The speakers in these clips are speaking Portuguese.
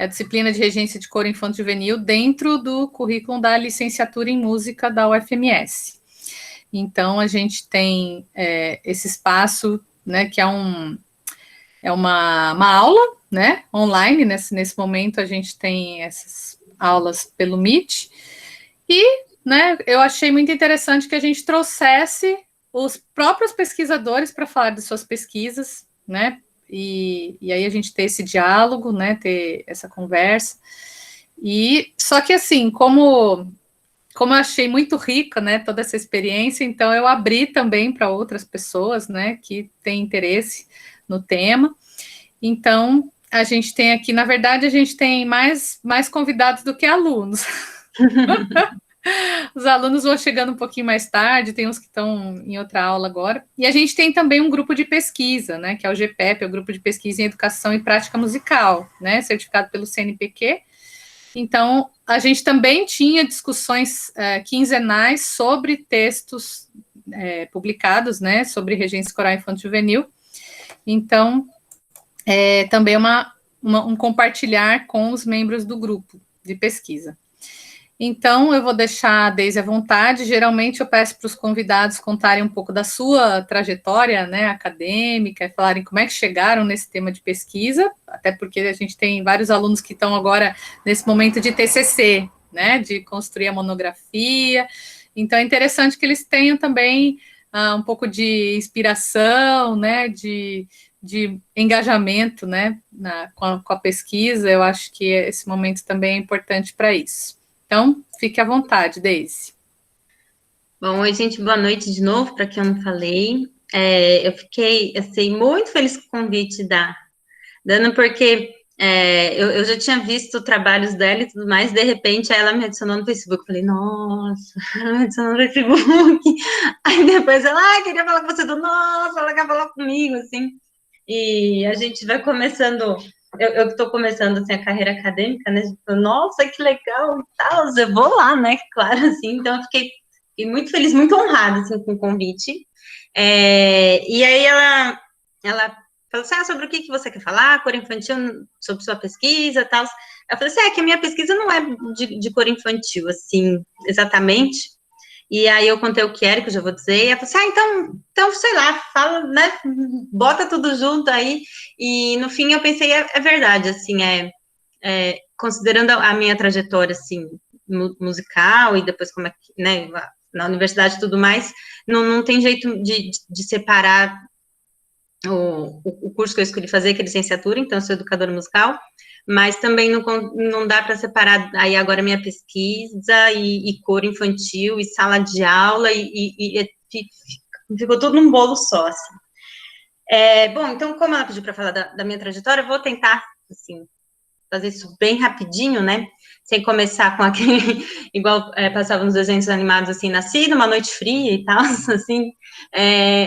a disciplina de regência de coro infanto-juvenil dentro do currículo da licenciatura em música da UFMS. Então, a gente tem esse espaço, né, que é uma aula, né, online. Nesse momento, a gente tem essas aulas pelo Meet, e, né, eu achei muito interessante que a gente trouxesse os próprios pesquisadores para falar de suas pesquisas, né, e aí a gente ter esse diálogo, né, ter essa conversa. E só que assim, como eu achei muito rica, né, toda essa experiência, então eu abri também para outras pessoas, né, que têm interesse no tema. Então, a gente tem aqui, na verdade, a gente tem mais convidados do que alunos. Os alunos vão chegando um pouquinho mais tarde, tem uns que estão em outra aula agora. E a gente tem também um grupo de pesquisa, né, que é o GPEP, é o Grupo de Pesquisa em Educação e Prática Musical, né, certificado pelo CNPq. Então, a gente também tinha discussões quinzenais sobre textos publicados, né, sobre regência coral infanto-juvenil. Então, também um compartilhar com os membros do grupo de pesquisa. Então, eu vou deixar a Deise à vontade. Geralmente, eu peço para os convidados contarem um pouco da sua trajetória, né, acadêmica, falarem como é que chegaram nesse tema de pesquisa, até porque a gente tem vários alunos que estão agora nesse momento de TCC, né, de construir a monografia. Então, é interessante que eles tenham também um pouco de inspiração, né, de engajamento, né, com a pesquisa. Eu acho que esse momento também é importante para isso. Então, fique à vontade, Deise. Bom, oi, gente, boa noite de novo, para quem eu não falei. Eu fiquei, assim, muito feliz com o convite da Ana, porque eu já tinha visto trabalhos dela e tudo mais, de repente ela me adicionou no Facebook. Eu falei, nossa, ela me adicionou no Facebook. Aí depois ela, queria falar com você, nossa, ela quer falar comigo, assim. E a gente vai começando... Eu estou começando, assim, a carreira acadêmica, né? Nossa, que legal e tal, eu vou lá, né? Claro, assim. Então, eu fiquei muito feliz, muito honrada, assim, com o convite. E aí ela falou assim, sobre o que você quer falar, cor infantil, sobre sua pesquisa e tal. Eu falei assim, que a minha pesquisa não é de cor infantil, assim, exatamente. E aí eu contei o que era, que eu já vou dizer, e ela falou assim, então, sei lá, fala, né, bota tudo junto aí, e no fim eu pensei, é verdade, assim, considerando a minha trajetória, assim, musical, e depois como é que, né, na universidade e tudo mais, não tem jeito de separar o curso que eu escolhi fazer, que é licenciatura, então eu sou educadora musical, mas também não dá para separar aí agora minha pesquisa e coro infantil e sala de aula e ficou tudo num bolo só, assim. Bom, então, como ela pediu para falar da minha trajetória, eu vou tentar, assim, fazer isso bem rapidinho, né, sem começar com aquele, igual passava nos desenhos animados, assim, nasci numa noite fria e tal, assim,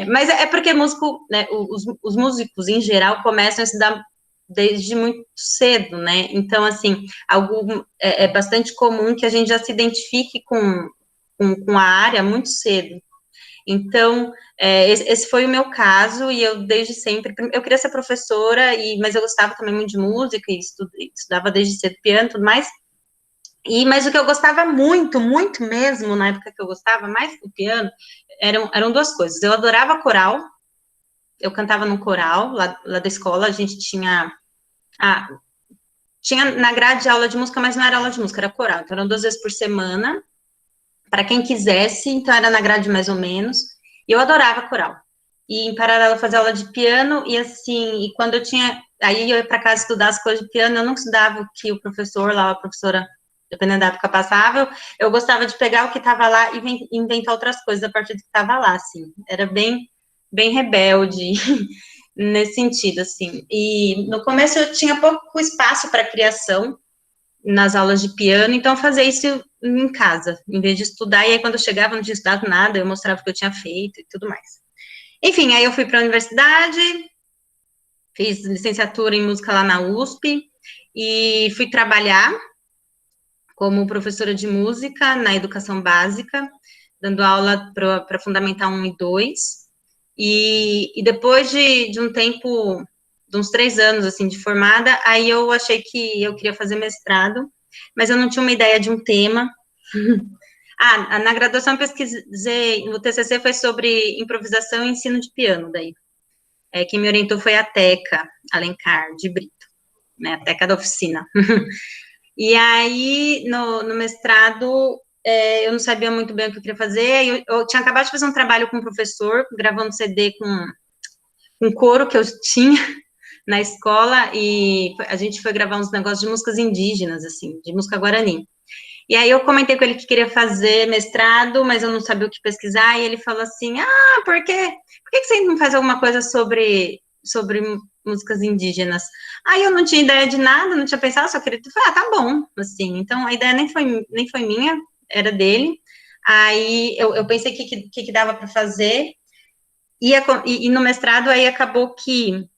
mas é porque músico, né, os músicos, em geral, começam a estudar desde muito cedo, né, então, assim, é bastante comum que a gente já se identifique com a área muito cedo. Então, esse foi o meu caso, e eu desde sempre, eu queria ser professora, mas eu gostava também muito de música, e estudava desde cedo piano e tudo mais, mas o que eu gostava muito, muito mesmo, na época que eu gostava mais do piano, eram duas coisas. Eu adorava coral, eu cantava no coral, lá da escola, a gente tinha na grade aula de música, mas não era aula de música, era coral, então eram 2 vezes por semana, para quem quisesse, então era na grade mais ou menos, e eu adorava coral. E em paralelo eu fazia aula de piano, e assim, e quando aí eu ia para casa estudar as coisas de piano, eu não estudava o que o professor lá, a professora, dependendo da época, passava, eu gostava de pegar o que estava lá e inventar outras coisas a partir do que estava lá, assim, era bem rebelde nesse sentido, assim. E no começo eu tinha pouco espaço para criação nas aulas de piano, então eu fazia isso em casa, em vez de estudar, e aí quando eu chegava não tinha estudado nada, eu mostrava o que eu tinha feito e tudo mais. Enfim, aí eu fui para a universidade, fiz licenciatura em música lá na USP, e fui trabalhar como professora de música na educação básica, dando aula para Fundamental 1 e 2, e depois de um tempo de uns 3 anos, assim, de formada, aí eu achei que eu queria fazer mestrado, mas eu não tinha uma ideia de um tema. Na graduação eu pesquisei, no TCC foi sobre improvisação e ensino de piano, daí. Quem me orientou foi a Teca Alencar, de Brito, né, a Teca da oficina. E aí, no mestrado, eu não sabia muito bem o que eu queria fazer, eu tinha acabado de fazer um trabalho com um professor, gravando CD com um coro que eu tinha na escola, e a gente foi gravar uns negócios de músicas indígenas, assim, de música guarani. E aí eu comentei com ele que queria fazer mestrado, mas eu não sabia o que pesquisar, e ele falou assim, por que você não faz alguma coisa sobre músicas indígenas? Aí eu não tinha ideia de nada, não tinha pensado, só queria, tá bom, assim, então a ideia nem foi minha, era dele. Aí eu pensei que dava para fazer, e no mestrado aí acabou que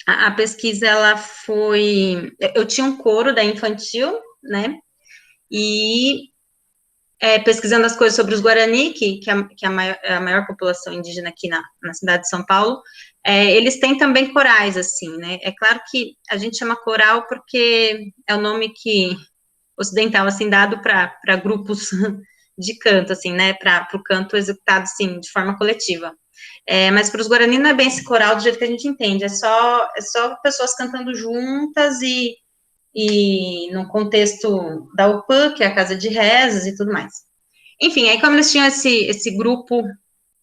a pesquisa, ela foi, eu tinha um coro da infantil, né, e pesquisando as coisas sobre os Guarani, que é a maior população indígena aqui na cidade de São Paulo, eles têm também corais, assim, né? É claro que a gente chama coral porque é o nome que ocidental, assim, dado para grupos de canto, assim, né? Para o canto executado, assim, de forma coletiva. Mas para os Guarani não é bem esse coral do jeito que a gente entende, é só pessoas cantando juntas e no contexto da UPã, que é a casa de rezas e tudo mais. Enfim, aí como eles tinham esse grupo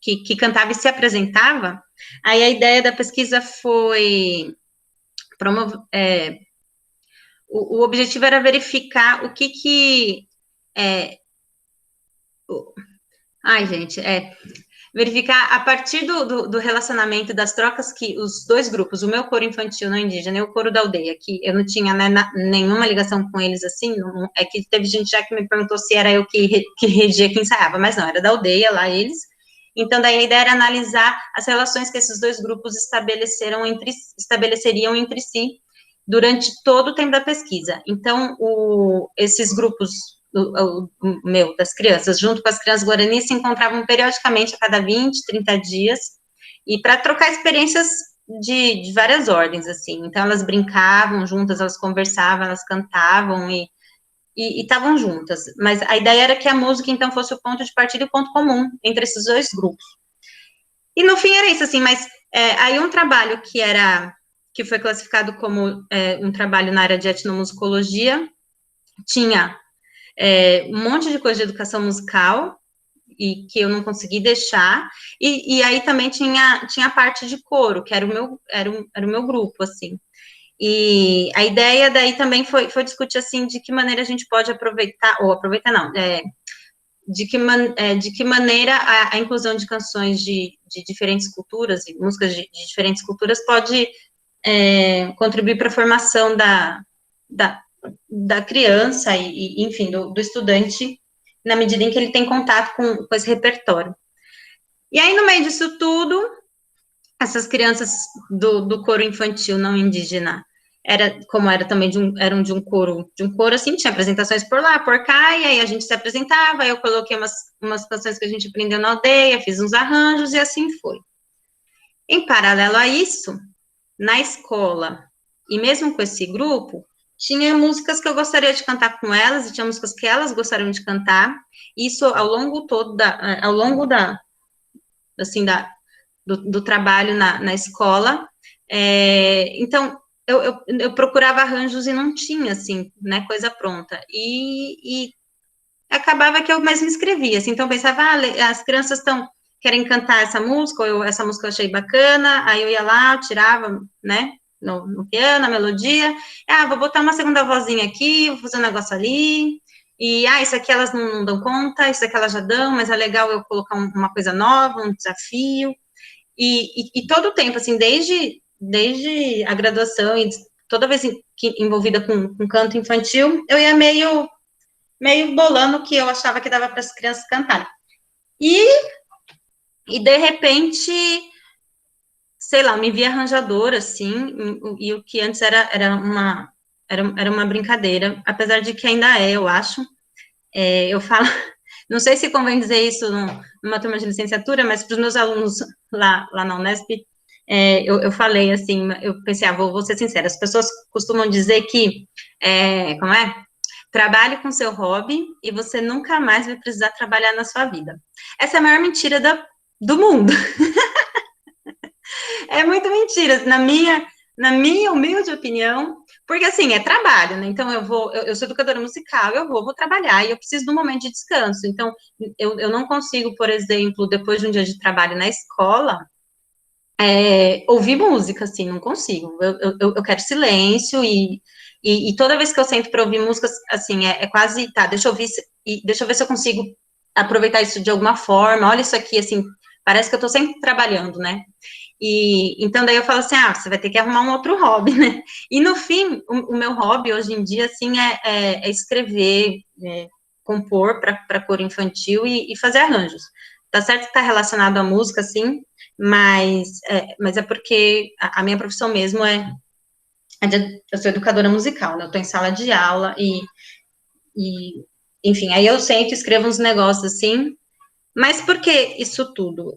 que cantava e se apresentava, aí a ideia da pesquisa foi promover, o objetivo era verificar o que gente, verificar a partir do relacionamento, das trocas que os dois grupos, o meu coro infantil não indígena e o coro da aldeia, que eu não tinha, né, nenhuma ligação com eles, assim, é que teve gente já que me perguntou se era eu que regia, que ensaiava, mas não, era da aldeia lá eles. Então, daí a ideia era analisar as relações que esses dois grupos estabeleceriam entre si durante todo o tempo da pesquisa. Então, esses grupos das crianças, junto com as crianças guarani, se encontravam periodicamente a cada 20, 30 dias, e para trocar experiências de várias ordens, assim. Então, elas brincavam juntas, elas conversavam, elas cantavam e estavam juntas. Mas a ideia era que a música, então, fosse o ponto de partida e o ponto comum entre esses dois grupos. E no fim era isso, assim, mas aí um trabalho que foi classificado como um trabalho na área de etnomusicologia, tinha um monte de coisa de educação musical, e que eu não consegui deixar, e aí também tinha a parte de coro, que era o meu grupo, assim. E a ideia daí também foi discutir, assim, de que maneira a gente pode aproveitar não, de que maneira a inclusão de canções de diferentes culturas, e músicas de diferentes culturas pode contribuir para a formação da criança e enfim, do estudante, na medida em que ele tem contato com esse repertório. E aí, no meio disso tudo, essas crianças do coro infantil não indígena, era também eram de um coro assim, tinha apresentações por lá, por cá, e aí a gente se apresentava, eu coloquei umas canções que a gente aprendeu na aldeia, fiz uns arranjos, e assim foi. Em paralelo a isso, na escola, e mesmo com esse grupo, tinha músicas que eu gostaria de cantar com elas, e tinha músicas que elas gostariam de cantar, isso ao longo do trabalho na escola. Então, eu procurava arranjos e não tinha, assim, né, coisa pronta, e acabava que eu mesmo escrevia, assim, então eu pensava, as crianças querem cantar essa música, ou essa música eu achei bacana, aí eu ia lá, tirava, né, no piano, a melodia, vou botar uma segunda vozinha aqui, vou fazer um negócio ali, e, isso aqui elas não dão conta, isso aqui elas já dão, mas é legal eu colocar uma coisa nova, um desafio, e todo o tempo, assim, desde a graduação, e toda vez que envolvida com canto infantil, eu ia meio bolando o que eu achava que dava para as crianças cantarem. E de repente, sei lá, me vi arranjadora, assim, e o que antes era uma brincadeira, apesar de que ainda eu acho. Eu falo, não sei se convém dizer isso numa turma de licenciatura, mas para os meus alunos lá na Unesp, eu falei assim, eu pensei, vou ser sincera, as pessoas costumam dizer que, como é? Trabalhe com seu hobby e você nunca mais vai precisar trabalhar na sua vida. Essa é a maior mentira do mundo. É muito mentira, na minha humilde opinião, porque assim, é trabalho, né? Então eu sou educadora musical, eu vou trabalhar e eu preciso de um momento de descanso. Então, eu não consigo, por exemplo, depois de um dia de trabalho na escola, ouvir música, assim, não consigo. Eu quero silêncio e toda vez que eu sento para ouvir músicas, assim, é quase, tá, deixa eu ver se eu consigo aproveitar isso de alguma forma. Olha isso aqui, assim, parece que eu tô sempre trabalhando, né? E então daí eu falo assim, você vai ter que arrumar um outro hobby, né? E no fim, o meu hobby hoje em dia, assim, é escrever, compor para coro infantil e fazer arranjos. Tá certo que tá relacionado à música, assim, mas é porque a minha profissão mesmo eu sou educadora musical, né? Eu tô em sala de aula enfim, aí eu sento e escrevo uns negócios assim, mas por que isso tudo?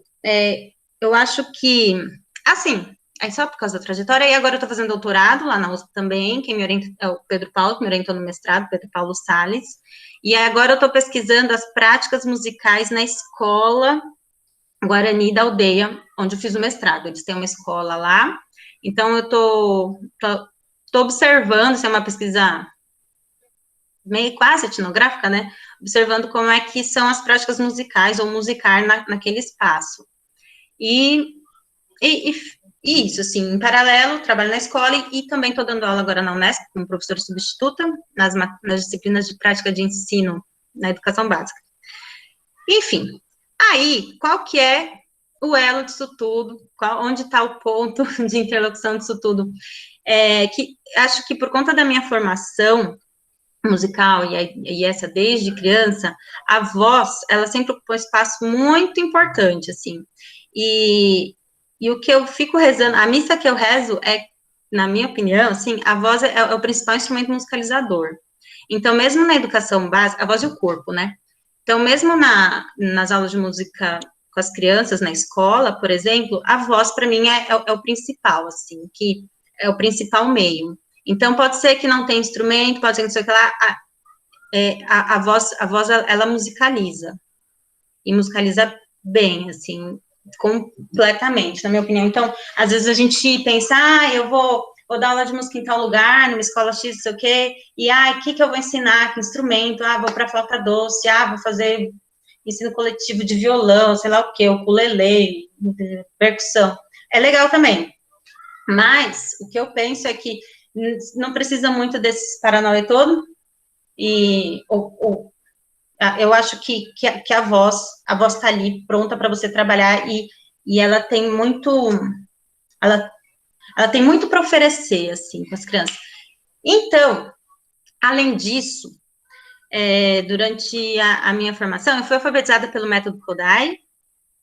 Eu acho que, assim, aí só por causa da trajetória, e agora eu tô fazendo doutorado lá na USP também, quem me orienta é o Pedro Paulo, que me orientou no mestrado, Pedro Paulo Salles, e agora eu tô pesquisando as práticas musicais na escola Guarani da Aldeia, onde eu fiz o mestrado. Eles têm uma escola lá, então eu tô observando, isso é uma pesquisa meio quase etnográfica, né? Observando como é que são as práticas musicais ou musicar naquele espaço. E, e, e isso, assim, em paralelo, trabalho na escola e também estou dando aula agora na Unesp, como professora substituta, nas disciplinas de prática de ensino na educação básica. Enfim, aí, qual que é o elo disso tudo? Onde está o ponto de interlocução disso tudo? Que acho que por conta da minha formação musical e essa desde criança, a voz, ela sempre ocupou um espaço muito importante, assim. E o que eu fico rezando, a missa que eu rezo na minha opinião, assim, a voz é o principal instrumento musicalizador. Então, mesmo na educação básica, a voz e o corpo, né? Então, mesmo nas aulas de música com as crianças na escola, por exemplo, a voz para mim é o principal, assim, que é o principal meio. Então, pode ser que não tenha instrumento, pode ser que não sei o que lá, a voz ela musicaliza, e musicaliza bem, assim, completamente, na minha opinião. Então, às vezes a gente pensa, eu vou dar aula de música em tal lugar, numa escola X, não sei o quê, e, o que eu vou ensinar, que instrumento? Vou para flauta doce, vou fazer ensino coletivo de violão, sei lá o quê, ukulele, percussão. É legal também, mas o que eu penso é que não precisa muito desse paranauê todo, eu acho que a voz está ali pronta para você trabalhar e ela tem muito, ela tem muito para oferecer, assim, para as crianças. Então, além disso, durante a minha formação, eu fui alfabetizada pelo método Kodai,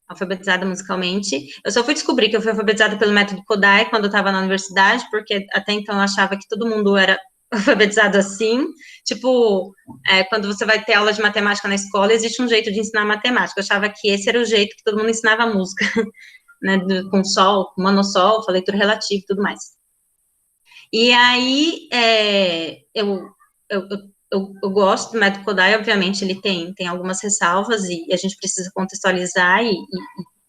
alfabetizada musicalmente. Eu só fui descobrir que eu fui alfabetizada pelo método Kodai quando eu estava na universidade, porque até então eu achava que todo mundo era alfabetizado assim. Tipo, quando você vai ter aula de matemática na escola, existe um jeito de ensinar matemática. Eu achava que esse era o jeito que todo mundo ensinava música, né? Com sol, com monossol, leitura relativa e tudo mais. E aí, eu gosto do método Kodai, obviamente, ele tem algumas ressalvas e a gente precisa contextualizar e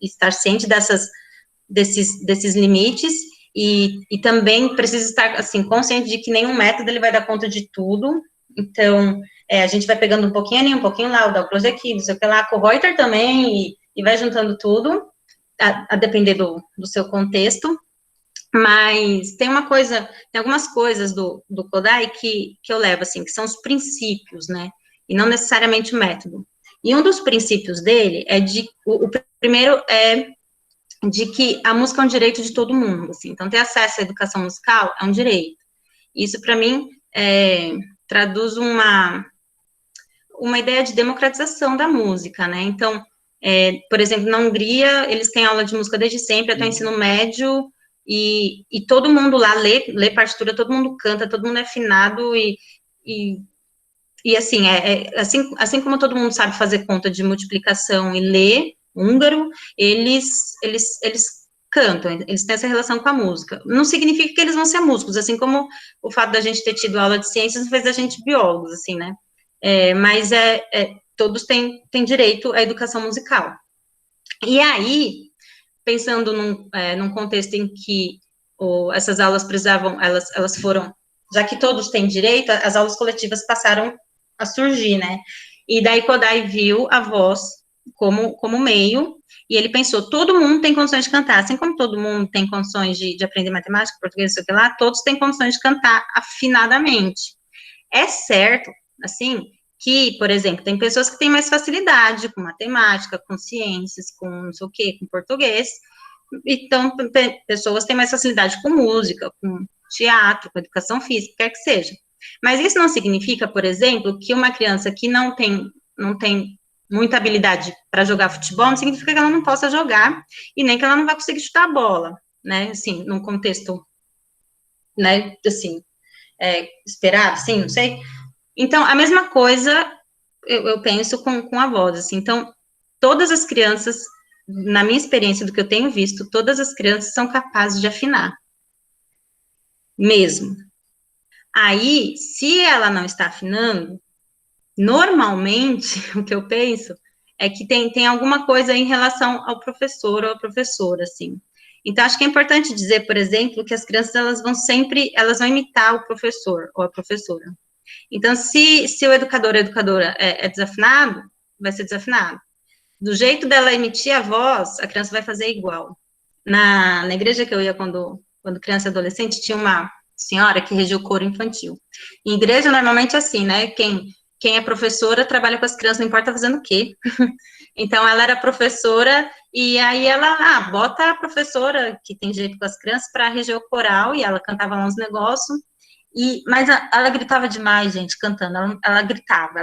estar ciente desses limites e também precisa estar, assim, consciente de que nenhum método ele vai dar conta de tudo. Então, a gente vai pegando um pouquinho ali, um pouquinho lá, o Dalcroze aqui, não sei o que lá, com o Reuter também, e vai juntando tudo, a depender do seu contexto. Mas tem algumas coisas do Kodai que eu levo, assim, que são os princípios, né? E não necessariamente o método. E um dos princípios dele o primeiro é de que a música é um direito de todo mundo, assim. Então, ter acesso à educação musical é um direito. Isso, para mim, traduz uma ideia de democratização da música, né? Então, por exemplo, na Hungria, eles têm aula de música desde sempre, até o ensino médio, e todo mundo lá lê partitura, todo mundo canta, todo mundo é afinado, e assim, assim como todo mundo sabe fazer conta de multiplicação e ler húngaro, eles cantam, eles têm essa relação com a música. Não significa que eles vão ser músicos, assim como o fato da gente ter tido aula de ciências não fez a gente biólogos, assim, né? Mas todos têm direito à educação musical. E aí, pensando num contexto em que essas aulas precisavam, elas foram, já que todos têm direito, as aulas coletivas passaram a surgir, né? E daí Kodály viu a voz como meio, e ele pensou, todo mundo tem condições de cantar, assim como todo mundo tem condições de aprender matemática, português, sei lá, todos têm condições de cantar afinadamente. É certo, assim, que, por exemplo, tem pessoas que têm mais facilidade com matemática, com ciências, com não sei o quê, com português, então, pessoas têm mais facilidade com música, com teatro, com educação física, quer que seja. Mas isso não significa, por exemplo, que uma criança que não tem muita habilidade para jogar futebol, não significa que ela não possa jogar, e nem que ela não vai conseguir chutar a bola, né, assim, num contexto, né, assim, esperado, assim, não sei. Então, a mesma coisa, eu penso com a voz, assim, então, todas as crianças, na minha experiência, do que eu tenho visto, todas as crianças são capazes de afinar, mesmo. Aí, se ela não está afinando, normalmente, o que eu penso é que tem alguma coisa em relação ao professor ou à professora, assim. Então, acho que é importante dizer, por exemplo, que as crianças, elas vão imitar o professor ou a professora. Então, se o educador ou a educadora é desafinado, vai ser desafinado. Do jeito dela emitir a voz, a criança vai fazer igual. Na igreja que eu ia quando criança e adolescente, tinha uma senhora que regia o coro infantil. Em igreja, normalmente é assim, né? Quem é professora trabalha com as crianças, não importa fazendo o quê. Então, ela era professora, e aí ela, bota a professora que tem jeito com as crianças para reger o coral, e ela cantava lá uns negócios, mas ela gritava demais, gente, cantando, ela gritava,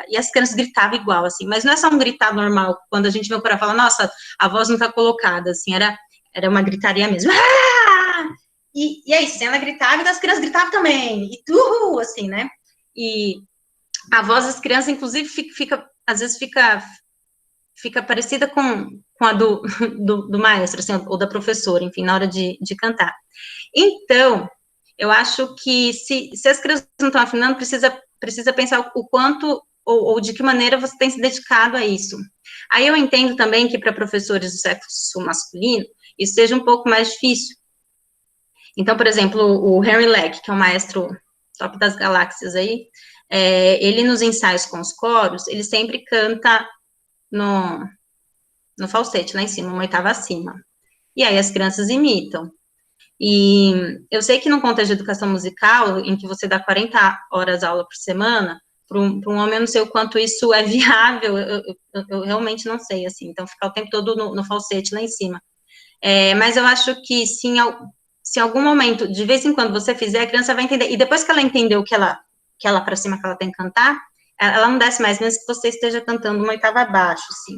e as crianças gritavam igual, assim, mas não é só um gritar normal, quando a gente vê o coral e fala, nossa, a voz não tá colocada, assim, era uma gritaria mesmo, e é isso, ela gritava, e as crianças gritavam também, e tudo, assim, né, e a voz das crianças, inclusive, às vezes fica parecida com a do maestro, assim, ou da professora, enfim, na hora de cantar. Então, eu acho que se as crianças não estão afinando, precisa pensar o quanto ou de que maneira você tem se dedicado a isso. Aí eu entendo também que para professores do sexo masculino, isso seja um pouco mais difícil. Então, por exemplo, o Henry Leck, que é um maestro top das galáxias aí, ele nos ensaios com os coros, ele sempre canta no falsete, lá em cima, uma oitava acima. E aí as crianças imitam. E eu sei que no contexto de educação musical, em que você dá 40 horas aula por semana, para um homem eu não sei o quanto isso é viável, eu realmente não sei, assim, então ficar o tempo todo no falsete lá em cima. Mas eu acho que se em algum momento, de vez em quando você fizer, a criança vai entender, e depois que ela entendeu que ela para cima que ela tem que cantar, ela não desce mais, mesmo que você esteja cantando uma oitava abaixo, assim.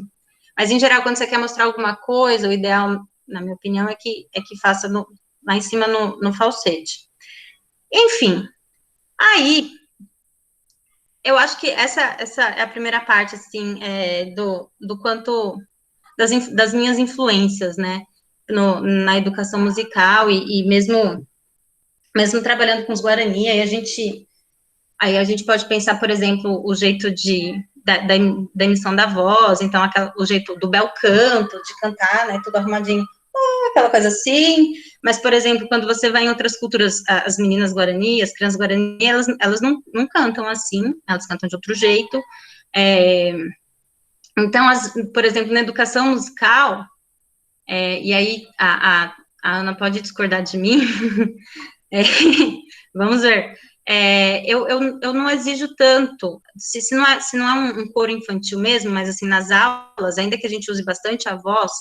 Mas, em geral, quando você quer mostrar alguma coisa, o ideal, na minha opinião, é que faça lá em cima no falsete. Enfim, aí, eu acho que essa é a primeira parte, assim, do quanto, das minhas influências, né, na educação musical, e mesmo trabalhando com os Guarani, aí a gente pode pensar, por exemplo, o jeito da emissão da voz, então o jeito do bel canto, de cantar, né, tudo arrumadinho, aquela coisa assim, mas, por exemplo, quando você vai em outras culturas, as meninas Guarani, as crianças Guarani, elas não cantam assim, elas cantam de outro jeito, então, por exemplo, na educação musical, e aí a Ana pode discordar de mim, vamos ver, eu não exijo tanto, se não é um coro infantil mesmo, mas assim, nas aulas, ainda que a gente use bastante a voz,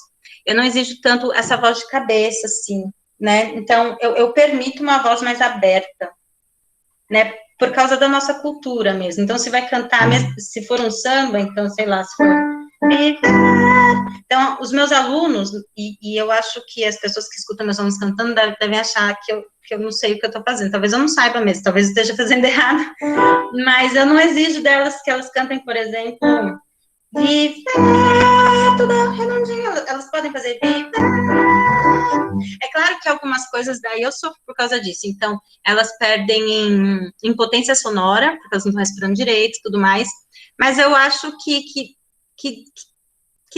eu não exijo tanto essa voz de cabeça, assim, né, então eu permito uma voz mais aberta, né, por causa da nossa cultura mesmo, então se vai cantar, mesmo, se for um samba, então, sei lá, se for... Então, os meus alunos, e eu acho que as pessoas que escutam meus alunos cantando devem achar que eu não sei o que eu estou fazendo, talvez eu não saiba mesmo, talvez eu esteja fazendo errado, mas eu não exijo delas que elas cantem, por exemplo, viver tudo redondinho, elas podem fazer viver É claro que algumas coisas daí eu sofro por causa disso. Então, elas perdem em potência sonora, porque elas não estão respirando direito e tudo mais. Mas eu acho que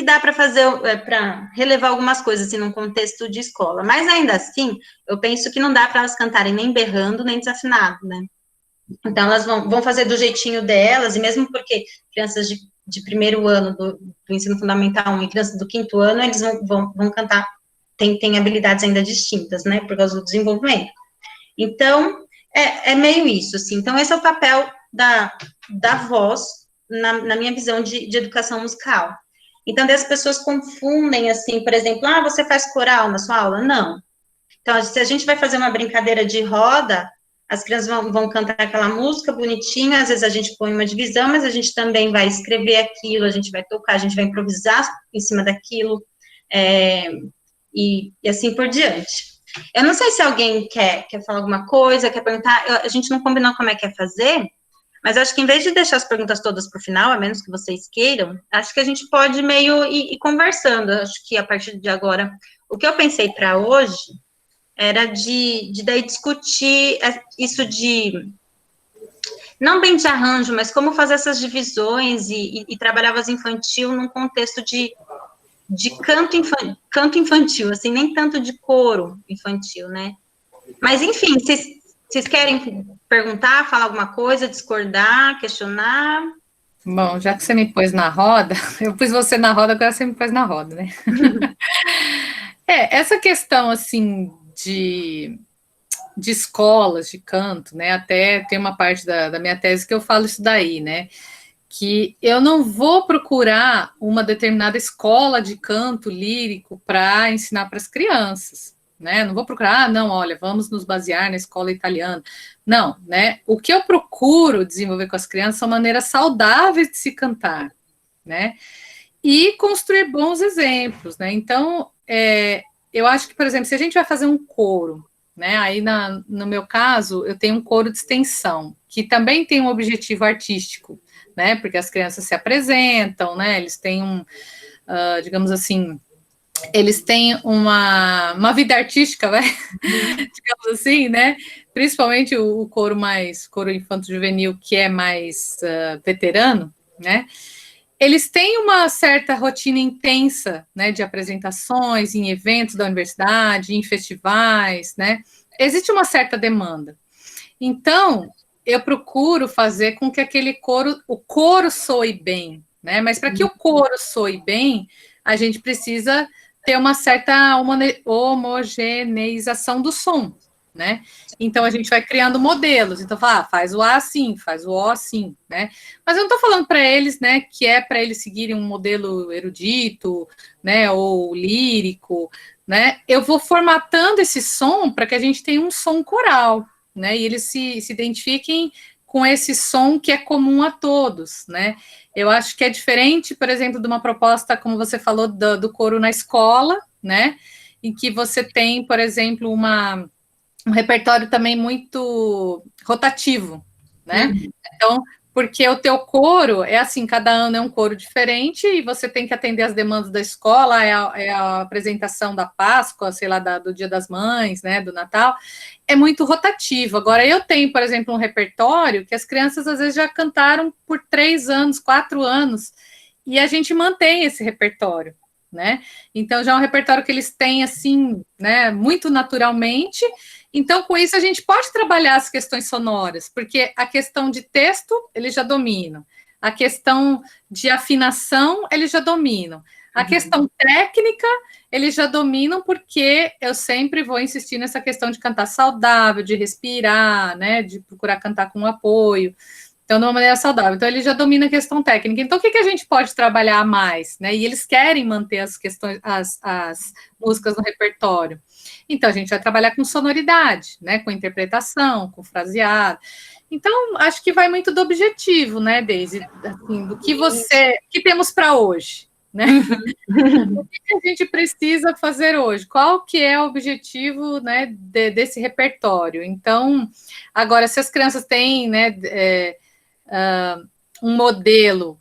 dá para fazer, para relevar algumas coisas, assim, num contexto de escola. Mas ainda assim, eu penso que não dá para elas cantarem nem berrando, nem desafinado, né? Então, elas vão fazer do jeitinho delas, e mesmo porque crianças de primeiro ano do ensino fundamental 1 e crianças do quinto ano, eles vão cantar, tem habilidades ainda distintas, né, por causa do desenvolvimento. Então, é meio isso, assim. Então, esse é o papel da voz, na minha visão de educação musical. Então, as pessoas confundem, assim, por exemplo, você faz coral na sua aula? Não. Então, se a gente vai fazer uma brincadeira de roda, as crianças vão cantar aquela música bonitinha, às vezes a gente põe uma divisão, mas a gente também vai escrever aquilo, a gente vai tocar, a gente vai improvisar em cima daquilo, e assim por diante. Eu não sei se alguém quer falar alguma coisa, quer perguntar, a gente não combinou como é que é fazer, mas acho que em vez de deixar as perguntas todas para o final, a menos que vocês queiram, acho que a gente pode meio ir conversando. Acho que a partir de agora, o que eu pensei para hoje era de daí discutir isso não bem de arranjo, mas como fazer essas divisões e trabalhar voz infantil num contexto de canto infantil, assim, nem tanto de coro infantil, né? Mas, enfim, vocês querem perguntar, falar alguma coisa, discordar, questionar? Bom, já que você me pôs na roda, eu pus você na roda, agora você me pôs na roda, né? Essa questão, assim, de escolas de canto, né? Até tem uma parte da minha tese que eu falo isso daí, né? Que eu não vou procurar uma determinada escola de canto lírico para ensinar para as crianças, né? Não vou procurar, não, olha, vamos nos basear na escola italiana. Não, né? O que eu procuro desenvolver com as crianças são maneiras saudáveis de se cantar, né? E construir bons exemplos, né? Então, eu acho que, por exemplo, se a gente vai fazer um coro, né? Aí, no meu caso, eu tenho um coro de extensão, que também tem um objetivo artístico, né? Porque as crianças se apresentam, né? Eles têm digamos assim, eles têm uma vida artística, né? Digamos assim, né? Principalmente o coro infanto-juvenil, que é mais veterano, né? Eles têm uma certa rotina intensa, né, de apresentações em eventos da universidade, em festivais, né? Existe uma certa demanda. Então, eu procuro fazer com que o coro soe bem, né? Mas para que o coro soe bem, a gente precisa ter uma certa homogeneização do som, né? Então a gente vai criando modelos. Então faz o A assim, faz o O assim, né? Mas eu não estou falando para eles, né, que é para eles seguirem um modelo erudito, né, ou lírico, né? Eu vou formatando esse som para que a gente tenha um som coral, né? E eles se identifiquem com esse som que é comum a todos, né? Eu acho que é diferente, por exemplo, de uma proposta, como você falou, do coro na escola, né? Em que você tem, por exemplo, um repertório também muito rotativo, né? Então, porque o teu coro é assim, cada ano é um coro diferente e você tem que atender as demandas da escola, é a apresentação da Páscoa, sei lá, do Dia das Mães, né, do Natal, é muito rotativo. Agora, eu tenho, por exemplo, um repertório que as crianças às vezes já cantaram por 3 anos, 4 anos, e a gente mantém esse repertório, né? Então, já é um repertório que eles têm, assim, né, muito naturalmente. Então, com isso, a gente pode trabalhar as questões sonoras, porque a questão de texto, eles já dominam. A questão de afinação, eles já dominam. A questão técnica, eles já dominam, porque eu sempre vou insistir nessa questão de cantar saudável, de respirar, né, de procurar cantar com apoio. Então, de uma maneira saudável. Então, ele já domina a questão técnica. Então, o que a gente pode trabalhar mais, né? E eles querem manter as questões, as músicas no repertório. Então, a gente vai trabalhar com sonoridade, né? Com interpretação, com fraseado. Então, acho que vai muito do objetivo, né, Deise? Assim, do que temos para hoje, né? O que a gente precisa fazer hoje? Qual que é o objetivo, né, desse repertório? Então, agora, se as crianças têm, né, um modelo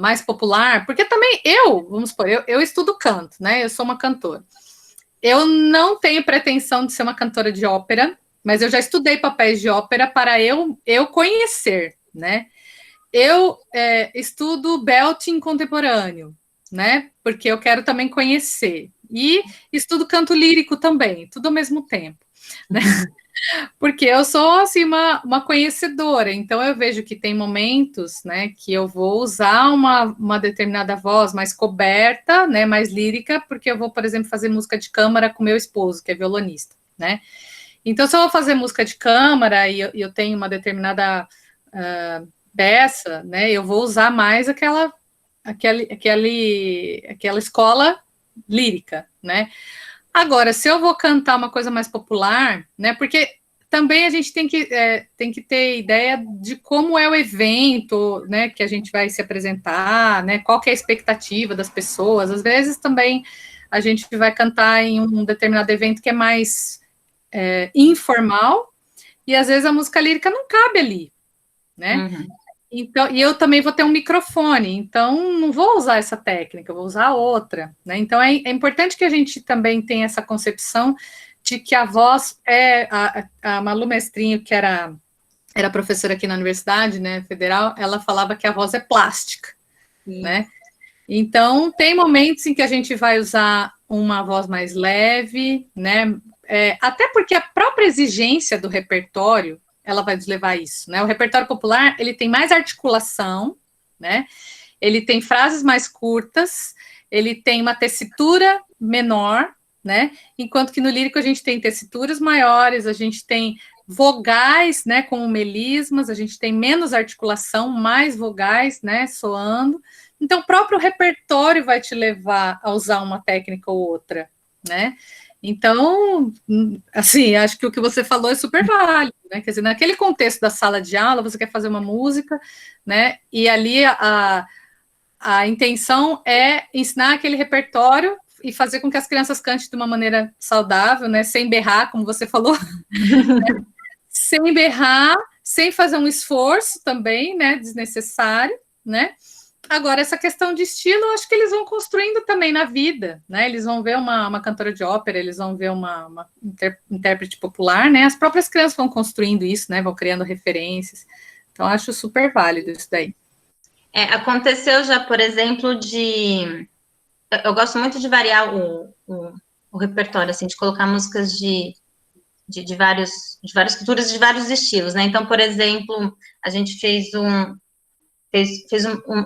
mais popular, porque também vamos supor, eu estudo canto, né? Eu sou uma cantora. eu não tenho pretensão de ser uma cantora de ópera, mas eu já estudei papéis de ópera para eu conhecer, né? Eu estudo belting contemporâneo, né? Porque eu quero também conhecer. E estudo canto lírico também, tudo ao mesmo tempo, né? Porque eu sou, assim, uma conhecedora, então eu vejo que tem momentos, né, que eu vou usar uma determinada voz mais coberta, né, mais lírica, porque eu vou, por exemplo, fazer música de câmara com meu esposo, que é violonista, né? Então, se eu vou fazer música de câmara e eu tenho uma determinada peça, né, eu vou usar mais aquela escola lírica, né? Agora, se eu vou cantar uma coisa mais popular, né? Porque também a gente tem que ter ideia de como é o evento, né? Que a gente vai se apresentar, né? Qual que é a expectativa das pessoas. Às vezes também a gente vai cantar em um determinado evento que é mais informal, e às vezes a música lírica não cabe ali, né? Uhum. Então, e eu também vou ter um microfone, então não vou usar essa técnica, eu vou usar outra, né? Então é importante que a gente também tenha essa concepção de que a voz a Malu Mestrinho, que era professora aqui na Universidade, né, Federal, ela falava que a voz é plástica, né? Então tem momentos em que a gente vai usar uma voz mais leve, né? Até porque a própria exigência do repertório ela vai nos levar a isso, né? O repertório popular, ele tem mais articulação, né? Ele tem frases mais curtas, ele tem uma tessitura menor, né? Enquanto que no lírico a gente tem tessituras maiores, a gente tem vogais, né, com melismas, a gente tem menos articulação, mais vogais, né, soando. Então, o próprio repertório vai te levar a usar uma técnica ou outra, né? Então, assim, acho que o que você falou é super válido, né? Quer dizer, naquele contexto da sala de aula, você quer fazer uma música, né? E ali a intenção é ensinar aquele repertório e fazer com que as crianças cantem de uma maneira saudável, né? Sem berrar, como você falou, né? Sem berrar, sem fazer um esforço também, né? Desnecessário, né? Agora, essa questão de estilo, acho que eles vão construindo também na vida, né? Eles vão ver uma cantora de ópera, eles vão ver uma intérprete popular, né? As próprias crianças vão construindo isso, né? Vão criando referências. Então, acho super válido isso daí. Aconteceu já, por exemplo, eu gosto muito de variar o repertório, assim, de colocar músicas de várias culturas, de vários estilos, né? Então, por exemplo, a gente fez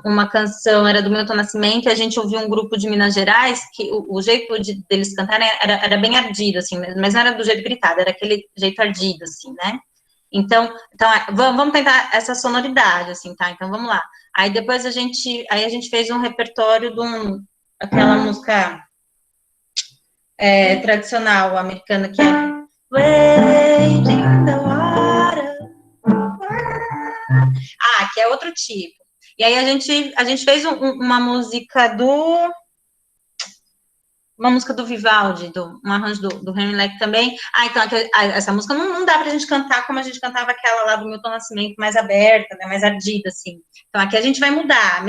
uma canção, era do Milton Nascimento, e a gente ouviu um grupo de Minas Gerais, que o jeito deles cantarem era bem ardido, assim, mas não era do jeito gritado, era aquele jeito ardido, assim, né? Então vamos tentar essa sonoridade, assim, tá? Então, vamos lá. Aí, depois a gente fez um repertório aquela música tradicional americana, que é Wade in the water. Que é outro tipo. E aí a gente fez uma música do Vivaldi, um arranjo do Henry Leck também. Então essa música não dá pra gente cantar como a gente cantava aquela lá do Milton Nascimento, mais aberta, né, mais ardida, assim. Então aqui a gente vai mudar,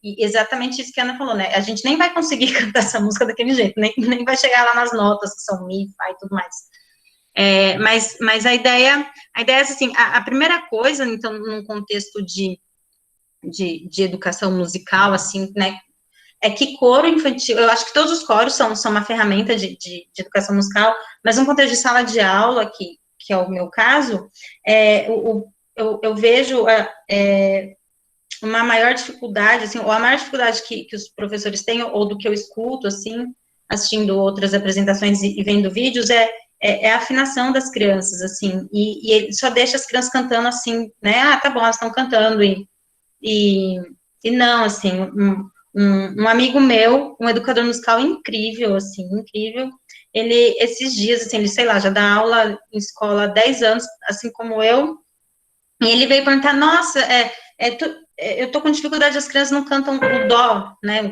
exatamente isso que a Ana falou, né? A gente nem vai conseguir cantar essa música daquele jeito, nem vai chegar lá nas notas que são mi, fá e tudo mais. Mas a ideia é assim, a primeira coisa, então, num contexto de educação musical, assim, né, é que coro infantil, eu acho que todos os coros são uma ferramenta de educação musical, mas num contexto de sala de aula, que é o meu caso, eu vejo uma maior dificuldade, assim, ou a maior dificuldade que os professores têm, ou do que eu escuto, assim, assistindo outras apresentações e vendo vídeos, é a afinação das crianças, assim, e ele só deixa as crianças cantando assim, né, tá bom, elas estão cantando, e não, assim, um amigo meu, um educador musical incrível, assim, incrível, ele, esses dias, assim, ele, sei lá, já dá aula em escola há 10 anos, assim como eu, e ele veio perguntar, nossa, eu tô com dificuldade, as crianças não cantam o dó, né,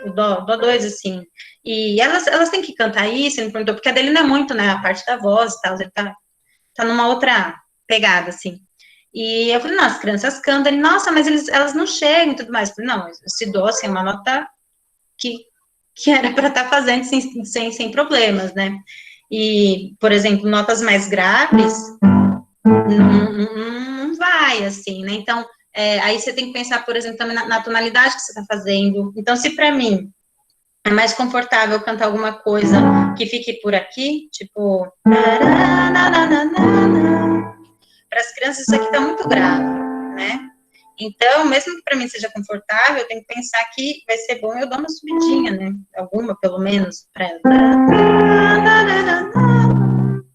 o dó 2, assim, e elas têm que cantar isso, ele me perguntou, porque a dele não é muito, né, a parte da voz e tal, ele tá numa outra pegada, assim. E eu falei, não, as crianças cantam, ele, nossa, mas elas não chegam e tudo mais. Eu falei, não, esse dó, assim, é uma nota que que era para estar fazendo sem problemas, né? E, por exemplo, notas mais graves, não vai, assim, né? Então, aí você tem que pensar, por exemplo, também na tonalidade que você está fazendo. Então, se para mim é mais confortável cantar alguma coisa que fique por aqui, tipo... Para as crianças isso aqui está muito grave, né? Então, mesmo que para mim seja confortável, eu tenho que pensar que vai ser bom eu dar uma subidinha, né? Alguma, pelo menos, para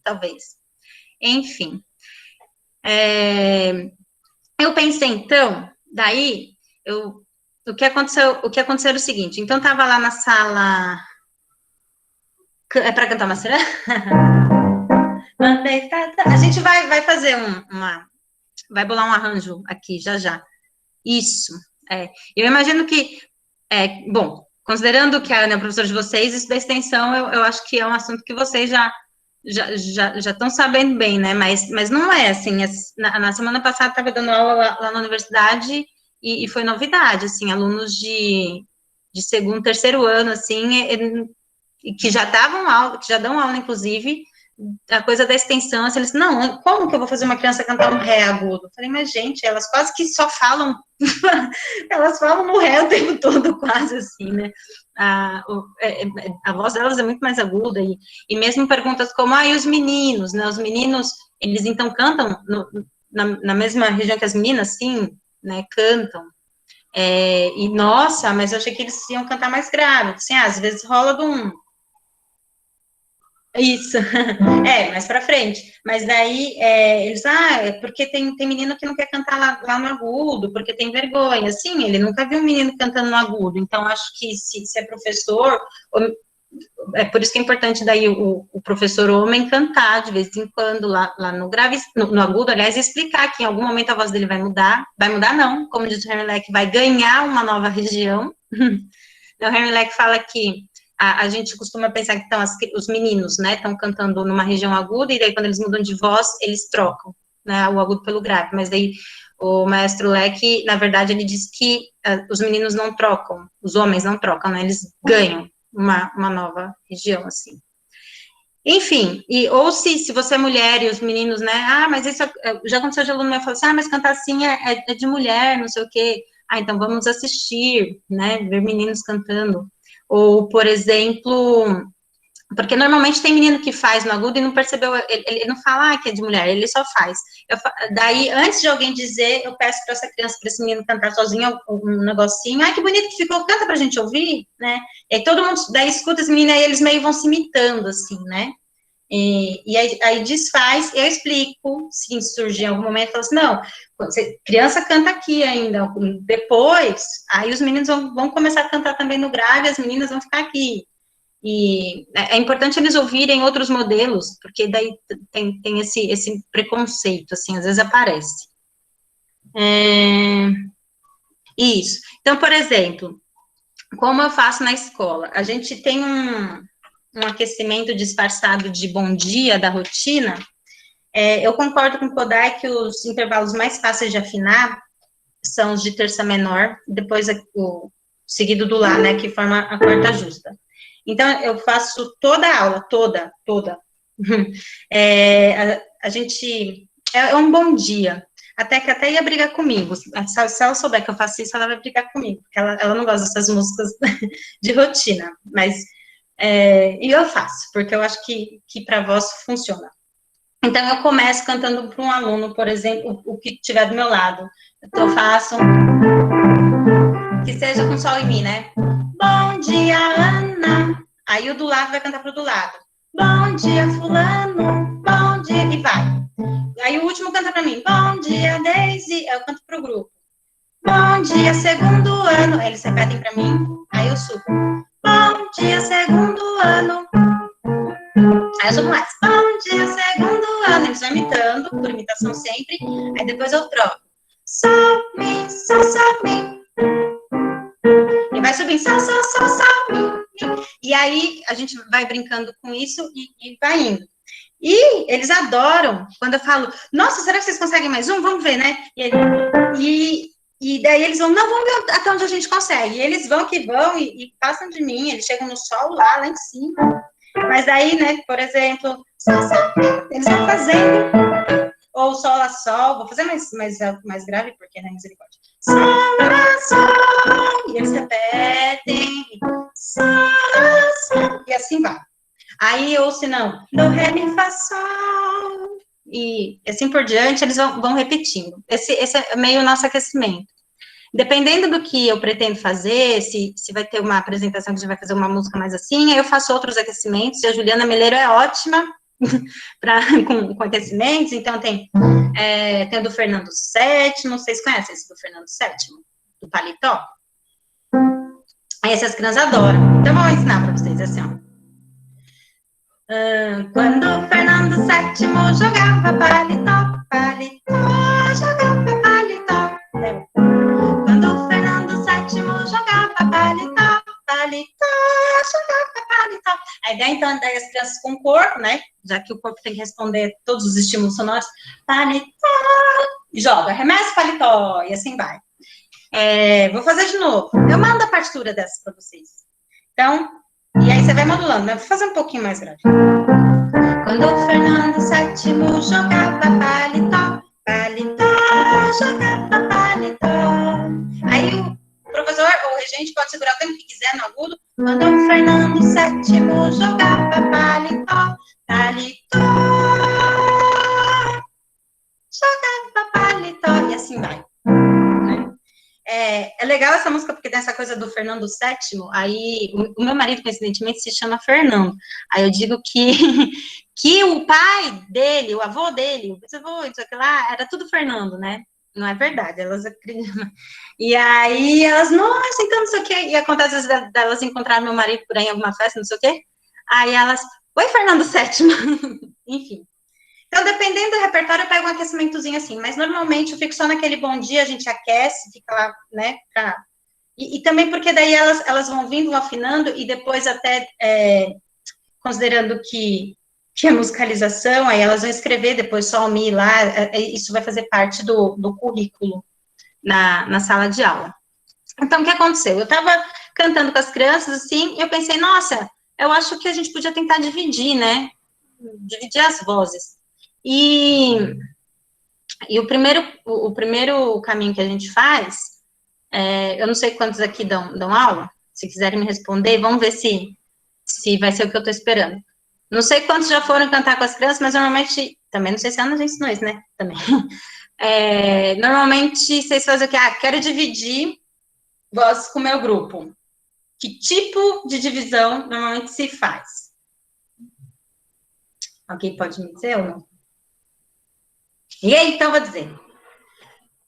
talvez. Enfim. Eu pensei, então, daí, o que aconteceu era o seguinte, então, estava lá na sala... É para cantar uma será? A gente vai fazer vai bolar um arranjo aqui, já. Isso, eu imagino que, bom, considerando que a Ana é professora de vocês, isso da extensão, eu acho que é um assunto que vocês já estão sabendo bem, né, mas não é, assim, na semana passada estava dando aula lá na universidade e foi novidade, assim, alunos de segundo, terceiro ano, assim, que já dão aula, inclusive, a coisa da extensão, assim, eles, não, como que eu vou fazer uma criança cantar um ré agudo? Eu falei, mas gente, elas quase que só falam, elas falam no ré o tempo todo, quase assim, né? A voz delas é muito mais aguda, e mesmo perguntas como, e os meninos, né? Os meninos, eles então cantam na mesma região que as meninas, sim, né? Cantam. E, nossa, mas eu achei que eles iam cantar mais grave, assim, às vezes rola de um... Isso, mais pra frente. Mas daí, eles, porque tem menino que não quer cantar lá no agudo, porque tem vergonha. Sim, ele nunca viu um menino cantando no agudo. Então, acho que se é professor, é por isso que é importante daí o professor homem cantar de vez em quando lá no grave, no agudo, aliás, e explicar que em algum momento a voz dele vai mudar não, como diz o Henry Leck, vai ganhar uma nova região. O Henry Leck fala que a gente costuma pensar que os meninos, né, estão cantando numa região aguda, e daí quando eles mudam de voz, eles trocam, né, o agudo pelo grave, mas daí o maestro Leck, na verdade, ele diz que os meninos não trocam, os homens não trocam, né, eles ganham uma nova região, assim. Enfim, ou se você é mulher e os meninos, né, mas isso já aconteceu de aluno meu falar assim, mas cantar assim é de mulher, não sei o quê, então vamos assistir, né, ver meninos cantando. Ou, por exemplo, porque normalmente tem menino que faz no agudo e não percebeu, ele não fala que é de mulher, ele só faz. Daí, antes de alguém dizer, eu peço para essa criança, para esse menino cantar sozinho um negocinho, que bonito que ficou, canta pra gente ouvir, né? E aí todo mundo daí escuta as meninas e eles meio vão se imitando, assim, né? E aí desfaz, eu explico, se surgir em algum momento, falo assim, não, criança canta aqui ainda, depois, aí os meninos vão começar a cantar também no grave, as meninas vão ficar aqui. E é importante eles ouvirem outros modelos, porque daí tem esse preconceito, assim, às vezes aparece. Isso. Então, por exemplo, como eu faço na escola? A gente tem um aquecimento disfarçado de bom dia da rotina. Eu concordo com o Kodai que os intervalos mais fáceis de afinar são os de terça menor, depois o seguido do lá, né, que forma a quarta justa. Então, eu faço toda a aula, toda. A gente, é um bom dia, até que ia brigar comigo, se ela souber que eu faço isso, ela vai brigar comigo, porque ela não gosta dessas músicas de rotina, mas, e eu faço, porque eu acho que para voz funciona. Então, eu começo cantando para um aluno, por exemplo, o que estiver do meu lado, então eu faço, que seja com sol em mi, né? Bom dia, Ana. Aí o do lado vai cantar pro do lado. Bom dia, fulano. Bom dia, e vai. Aí o último canta pra mim. Bom dia, Daisy. Eu canto pro grupo. Bom dia, segundo ano. Aí eles repetem pra mim. Aí eu subo. Bom dia, segundo ano. Aí eu subo mais. Bom dia, segundo ano. Eles vão imitando, por imitação sempre. Aí depois eu troco. Sol, mi, sol, mi. E vai subindo, sol, mi. E aí a gente vai brincando com isso e vai indo. E eles adoram quando eu falo, nossa, será que vocês conseguem mais um? Vamos ver, né? E E daí eles vão, não, vamos ver até onde a gente consegue. E eles vão que vão e passam de mim, eles chegam no sol lá em cima. Mas daí, né, por exemplo, eles vão fazendo, ou sol a sol, vou fazer mais grave, porque, né, misericórdia. Sol a sol, e eles repetem, sol a sol, e assim vai. Aí, ou se não, do, ré, mi, fá, sol, e assim por diante, eles vão repetindo. Esse é meio o nosso aquecimento. Dependendo do que eu pretendo fazer, se vai ter uma apresentação que a gente vai fazer uma música mais assim, aí eu faço outros aquecimentos, e a Juliana Meleiro é ótima com aquecimentos, então tem o do Fernando VII, vocês conhecem esse do Fernando VII? Do paletó? Esse as crianças adoram. Então, eu vou ensinar para vocês, assim, ó. Quando Fernando VII jogava paletó, paletó, jogava paletó. Quando Fernando VII jogava paletó, paletó, jogava paletó. A ideia, então, é as crianças com o corpo, né? Já que o corpo tem que responder todos os estímulos sonoros. Paletó, joga, arremessa paletó, e assim vai. Vou fazer de novo. Eu mando a partitura dessa para vocês. Então, e aí você vai modulando, né? Vou fazer um pouquinho mais grave. Quando o Fernando VII jogava paletó, paletó, jogava paletó. Aí o professor ou o regente pode segurar o tempo que quiser no agudo. Quando o Fernando VII jogava paletó, paletó, jogava paletó. E assim vai. É legal essa música porque tem essa coisa do Fernando VII, aí o meu marido, coincidentemente, se chama Fernando. Aí eu digo que o pai dele, o avô dele, o bisavô, isso aqui lá, era tudo Fernando, né? Não é verdade, elas acreditam. E aí elas, nossa, então não sei o quê. E acontece às vezes delas encontrar meu marido por aí em alguma festa, não sei o quê. Aí elas, oi, Fernando VII. Enfim. Então, dependendo do repertório, eu pego um aquecimentozinho assim, mas normalmente eu fico só naquele bom dia, a gente aquece, fica lá, né, e também porque daí elas vão vindo, vão afinando, e depois até, considerando que a musicalização, aí elas vão escrever depois só o Mi lá, isso vai fazer parte do currículo na sala de aula. Então, o que aconteceu? Eu estava cantando com as crianças, assim, e eu pensei, nossa, eu acho que a gente podia tentar dividir, né, dividir as vozes. E o primeiro caminho que a gente faz, eu não sei quantos aqui dão aula, se quiserem me responder, vamos ver se vai ser o que eu estou esperando. Não sei quantos já foram cantar com as crianças, mas normalmente, também não sei se a Ana já ensinou isso, né? Também. Normalmente, vocês fazem o quê? Quero dividir vozes com o meu grupo. Que tipo de divisão normalmente se faz? Alguém pode me dizer ou não? E aí, então, vou dizer.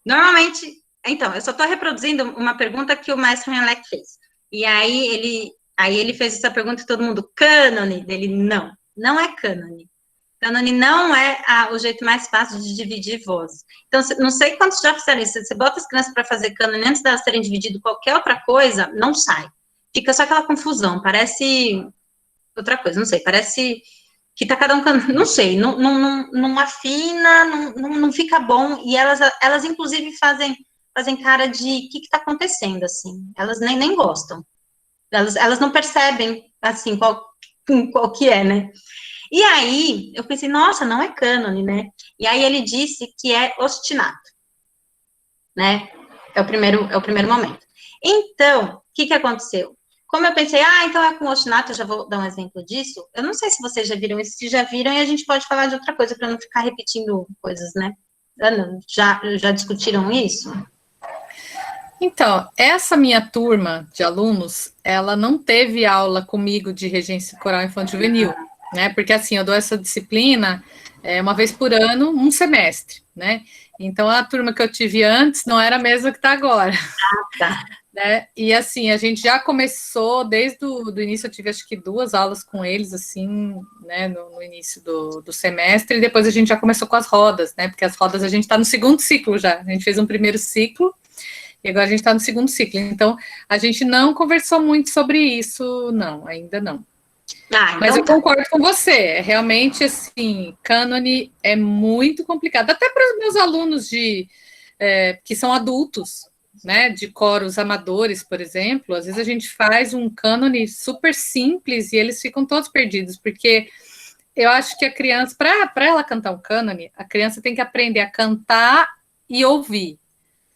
Normalmente, então, eu só estou reproduzindo uma pergunta que o maestro Henlec fez. E aí ele fez essa pergunta e todo mundo, cânone? Dele, não é cânone. Cânone não é o jeito mais fácil de dividir vozes. Então, não sei quantos já fizeram isso. Você bota as crianças para fazer cânone antes delas terem dividido qualquer outra coisa, não sai. Fica só aquela confusão, parece outra coisa, não sei, parece que tá cada um cantando, não sei, não afina, não fica bom, e elas inclusive fazem cara de o que tá acontecendo, assim, elas nem gostam, elas não percebem, assim, qual que é, né? E aí, eu pensei, nossa, não é cânone, né? E aí ele disse que é ostinato, né? É o primeiro momento. Então, o que aconteceu? Como eu pensei, então é com ostinato, eu já vou dar um exemplo disso. Eu não sei se vocês já viram isso, se já viram, e a gente pode falar de outra coisa, para não ficar repetindo coisas, né? Já discutiram isso? Então, essa minha turma de alunos, ela não teve aula comigo de regência coral infantil juvenil, né? Porque assim, eu dou essa disciplina uma vez por ano, um semestre, né? Então, a turma que eu tive antes não era a mesma que está agora. Tá. Né? E assim, a gente já começou desde o início, eu tive acho que 2 aulas com eles, assim, né, no início do semestre, e depois a gente já começou com as rodas, né, porque as rodas a gente está no segundo ciclo já, a gente fez um primeiro ciclo, e agora a gente está no segundo ciclo, então a gente não conversou muito sobre isso, não, ainda não. Então mas eu concordo com você, realmente, assim, cânone é muito complicado, até para os meus alunos que são adultos, né, de coros amadores, por exemplo, às vezes a gente faz um cânone super simples e eles ficam todos perdidos, porque eu acho que a criança, para ela cantar um cânone, a criança tem que aprender a cantar e ouvir,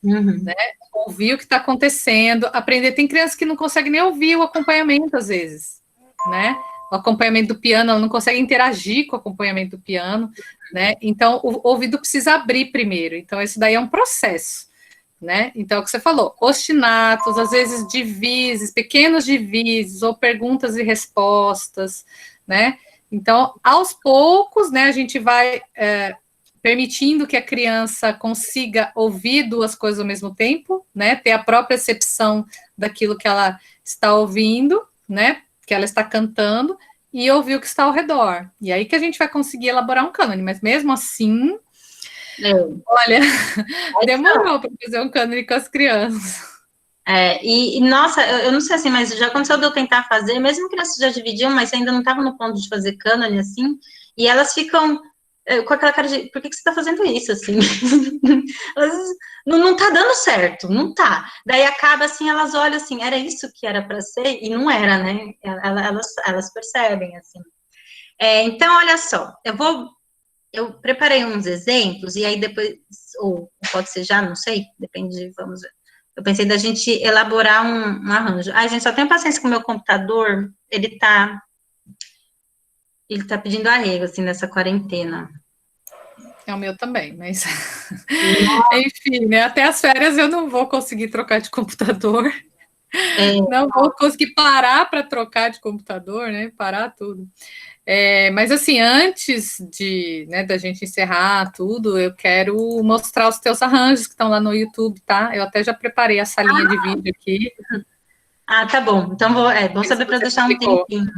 né? Ouvir o que está acontecendo, aprender. Tem criança que não consegue nem ouvir o acompanhamento, às vezes, né? O acompanhamento do piano, ela não consegue interagir com o acompanhamento do piano, né? Então, o ouvido precisa abrir primeiro. Então, isso daí é um processo, né? Então, é o que você falou, ostinatos, às vezes divises, pequenos divises, ou perguntas e respostas, né? Então, aos poucos, né, a gente vai permitindo que a criança consiga ouvir duas coisas ao mesmo tempo, né? Ter a própria percepção daquilo que ela está ouvindo, né? Que ela está cantando, e ouvir o que está ao redor. E aí que a gente vai conseguir elaborar um cânone, mas mesmo assim, olha, demorou para fazer um cânone com as crianças. Nossa, eu não sei assim, mas já aconteceu de eu tentar fazer, mesmo que crianças já dividiam, mas ainda não estava no ponto de fazer cânone, assim, e elas ficam com aquela cara de, por que você está fazendo isso, assim? Não tá dando certo, não tá. Daí acaba, assim, elas olham assim, era isso que era para ser? E não era, né? Elas percebem, assim. Então, olha só, eu preparei uns exemplos, e aí depois, ou pode ser já, não sei, depende, vamos ver. Eu pensei da gente elaborar um arranjo. Ai, gente, só tenho paciência com o meu computador, ele tá pedindo arrego, assim, nessa quarentena. É o meu também, mas... Enfim, né? Até as férias eu não vou conseguir trocar de computador. Não vou conseguir parar para trocar de computador, né? Parar tudo. Mas assim, antes da gente encerrar tudo, eu quero mostrar os teus arranjos que estão lá no YouTube, tá? Eu até já preparei a salinha de vídeo aqui. Tá bom. Então, bom saber para deixar um tempinho.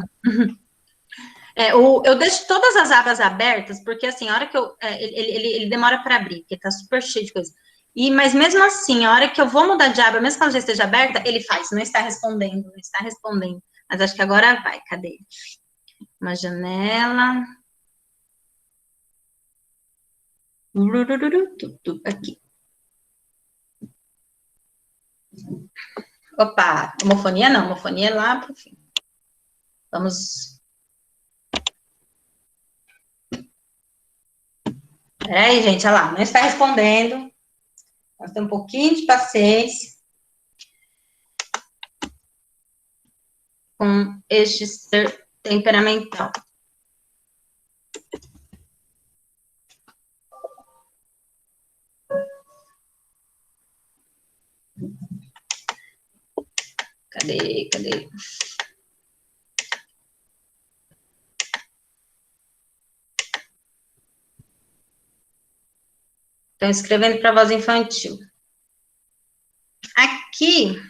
Eu deixo todas as abas abertas, porque assim, a hora que ele demora para abrir, porque tá super cheio de coisa. Mas mesmo assim, a hora que eu vou mudar de aba, mesmo que ela já esteja aberta, ele faz, não está respondendo, não está respondendo. Mas acho que agora vai, cadê? Uma janela. Aqui. Opa, homofonia não, homofonia lá pro fim. Vamos. Peraí, gente, olha lá, não está respondendo. Nós temos um pouquinho de paciência com este ser temperamental. Cadê? Estão escrevendo para voz infantil. Aqui,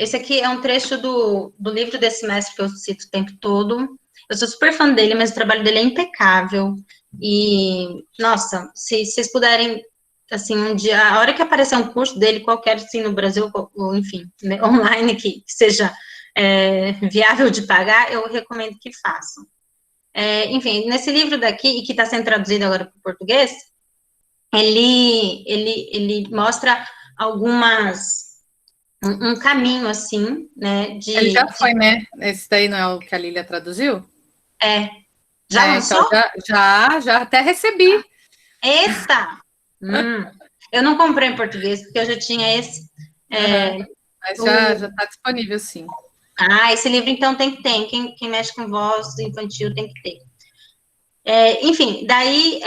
esse aqui é um trecho do livro desse mestre que eu cito o tempo todo. Eu sou super fã dele, mas o trabalho dele é impecável. E, nossa, se vocês puderem, assim, um dia, a hora que aparecer um curso dele, qualquer, assim, no Brasil, ou enfim, né, online, que seja viável de pagar, eu recomendo que façam. Enfim, nesse livro daqui, e que está sendo traduzido agora para o português, ele mostra um caminho, assim, né, Ele já foi, né? Esse daí não é o que a Lília traduziu? Já lançou? Então, já até recebi. Eita! Eu não comprei em português, porque eu já tinha esse. Mas já está disponível, sim. Esse livro, então, tem que ter. Quem mexe com voz infantil tem que ter. Enfim, daí,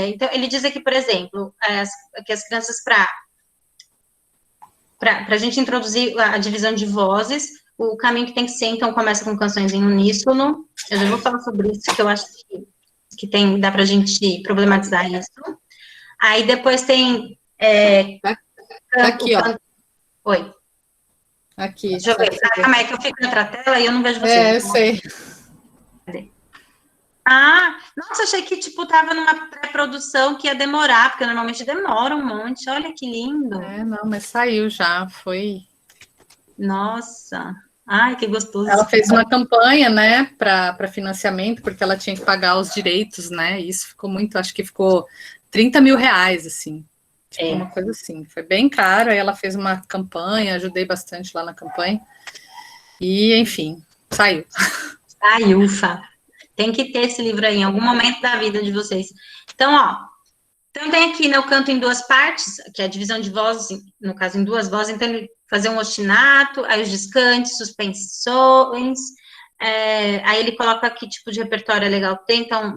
então, ele diz aqui, por exemplo, que as crianças, para a gente introduzir a divisão de vozes, o caminho que tem que ser, então, começa com canções em uníssono. Eu já vou falar sobre isso, que eu acho que dá para a gente problematizar isso. Aí, depois tem... aqui, ó. Oi. Aqui. Deixa eu ver. Calma aí, que eu fico na outra tela e eu não vejo você. Eu sei. Cadê? Nossa, achei que, tipo, tava numa pré-produção que ia demorar, porque normalmente demora um monte. Olha que lindo. Não, mas saiu já, foi. Nossa. Ai, que gostoso. Ela fez uma campanha, né, para financiamento, porque ela tinha que pagar os direitos, né? E isso ficou muito, acho que ficou 30 mil reais, assim. Tipo, uma coisa assim. Foi bem caro. Aí ela fez uma campanha, ajudei bastante lá na campanha. E, enfim, saiu. Ai, ufa. Tem que ter esse livro aí em algum momento da vida de vocês. Então, ó, então tem aqui, né, o canto em duas partes, que é a divisão de vozes, no caso, em duas vozes, então ele fazer um ostinato, aí os descantes, suspensões, aí ele coloca que tipo de repertório é legal ter, então,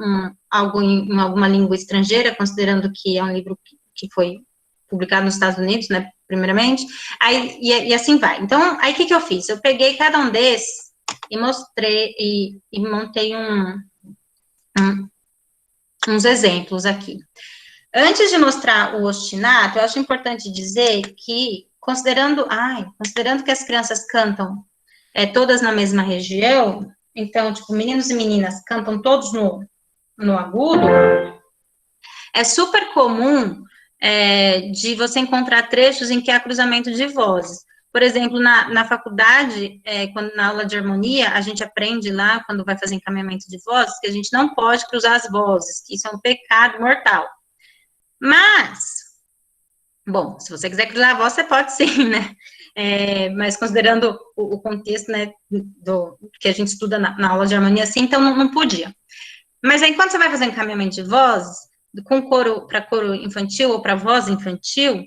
algo em alguma língua estrangeira, considerando que é um livro que foi publicado nos Estados Unidos, né, primeiramente, aí, e assim vai. Então, aí o que eu fiz? Eu peguei cada um desses e mostrei, e montei uns exemplos aqui. Antes de mostrar o ostinato, eu acho importante dizer que, considerando que as crianças cantam todas na mesma região, então, tipo, meninos e meninas cantam todos no agudo, é super comum de você encontrar trechos em que há cruzamento de vozes. Por exemplo, na faculdade, quando na aula de harmonia, a gente aprende lá, quando vai fazer encaminhamento de vozes, que a gente não pode cruzar as vozes, que isso é um pecado mortal. Mas, bom, se você quiser cruzar a voz, você pode sim, né? Mas considerando o contexto, né, do que a gente estuda na aula de harmonia, assim, então não podia. Mas aí, quando você vai fazer encaminhamento de vozes, com coro, para coro infantil ou para voz infantil,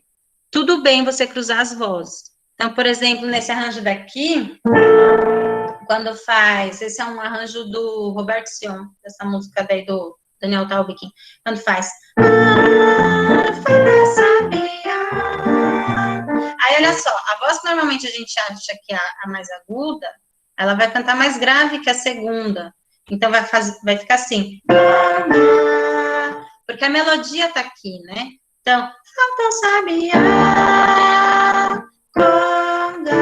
tudo bem você cruzar as vozes. Então, por exemplo, nesse arranjo daqui, quando faz, esse é um arranjo do Roberto Sion, dessa música daí do Daniel Taubkin, quando faz. Aí, olha só, a voz que normalmente a gente acha que é a mais aguda, ela vai cantar mais grave que a segunda. Então, vai ficar assim. Porque a melodia tá aqui, né? Então, falta sabiá, conga.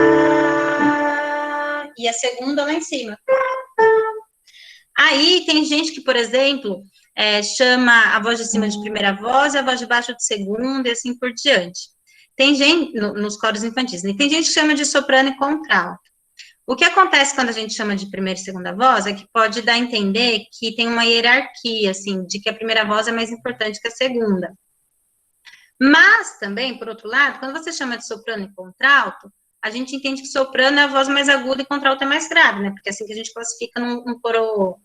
E a segunda lá em cima. Aí, tem gente que, por exemplo, chama a voz de cima de primeira voz e a voz de baixo de segunda e assim por diante. Tem gente, nos coros infantis, né? Tem gente que chama de soprano e contralto. O que acontece quando a gente chama de primeira e segunda voz é que pode dar a entender que tem uma hierarquia, assim, de que a primeira voz é mais importante que a segunda. Mas também, por outro lado, quando você chama de soprano e contralto, a gente entende que soprano é a voz mais aguda e contralto é mais grave, né? Porque é assim que a gente classifica num coro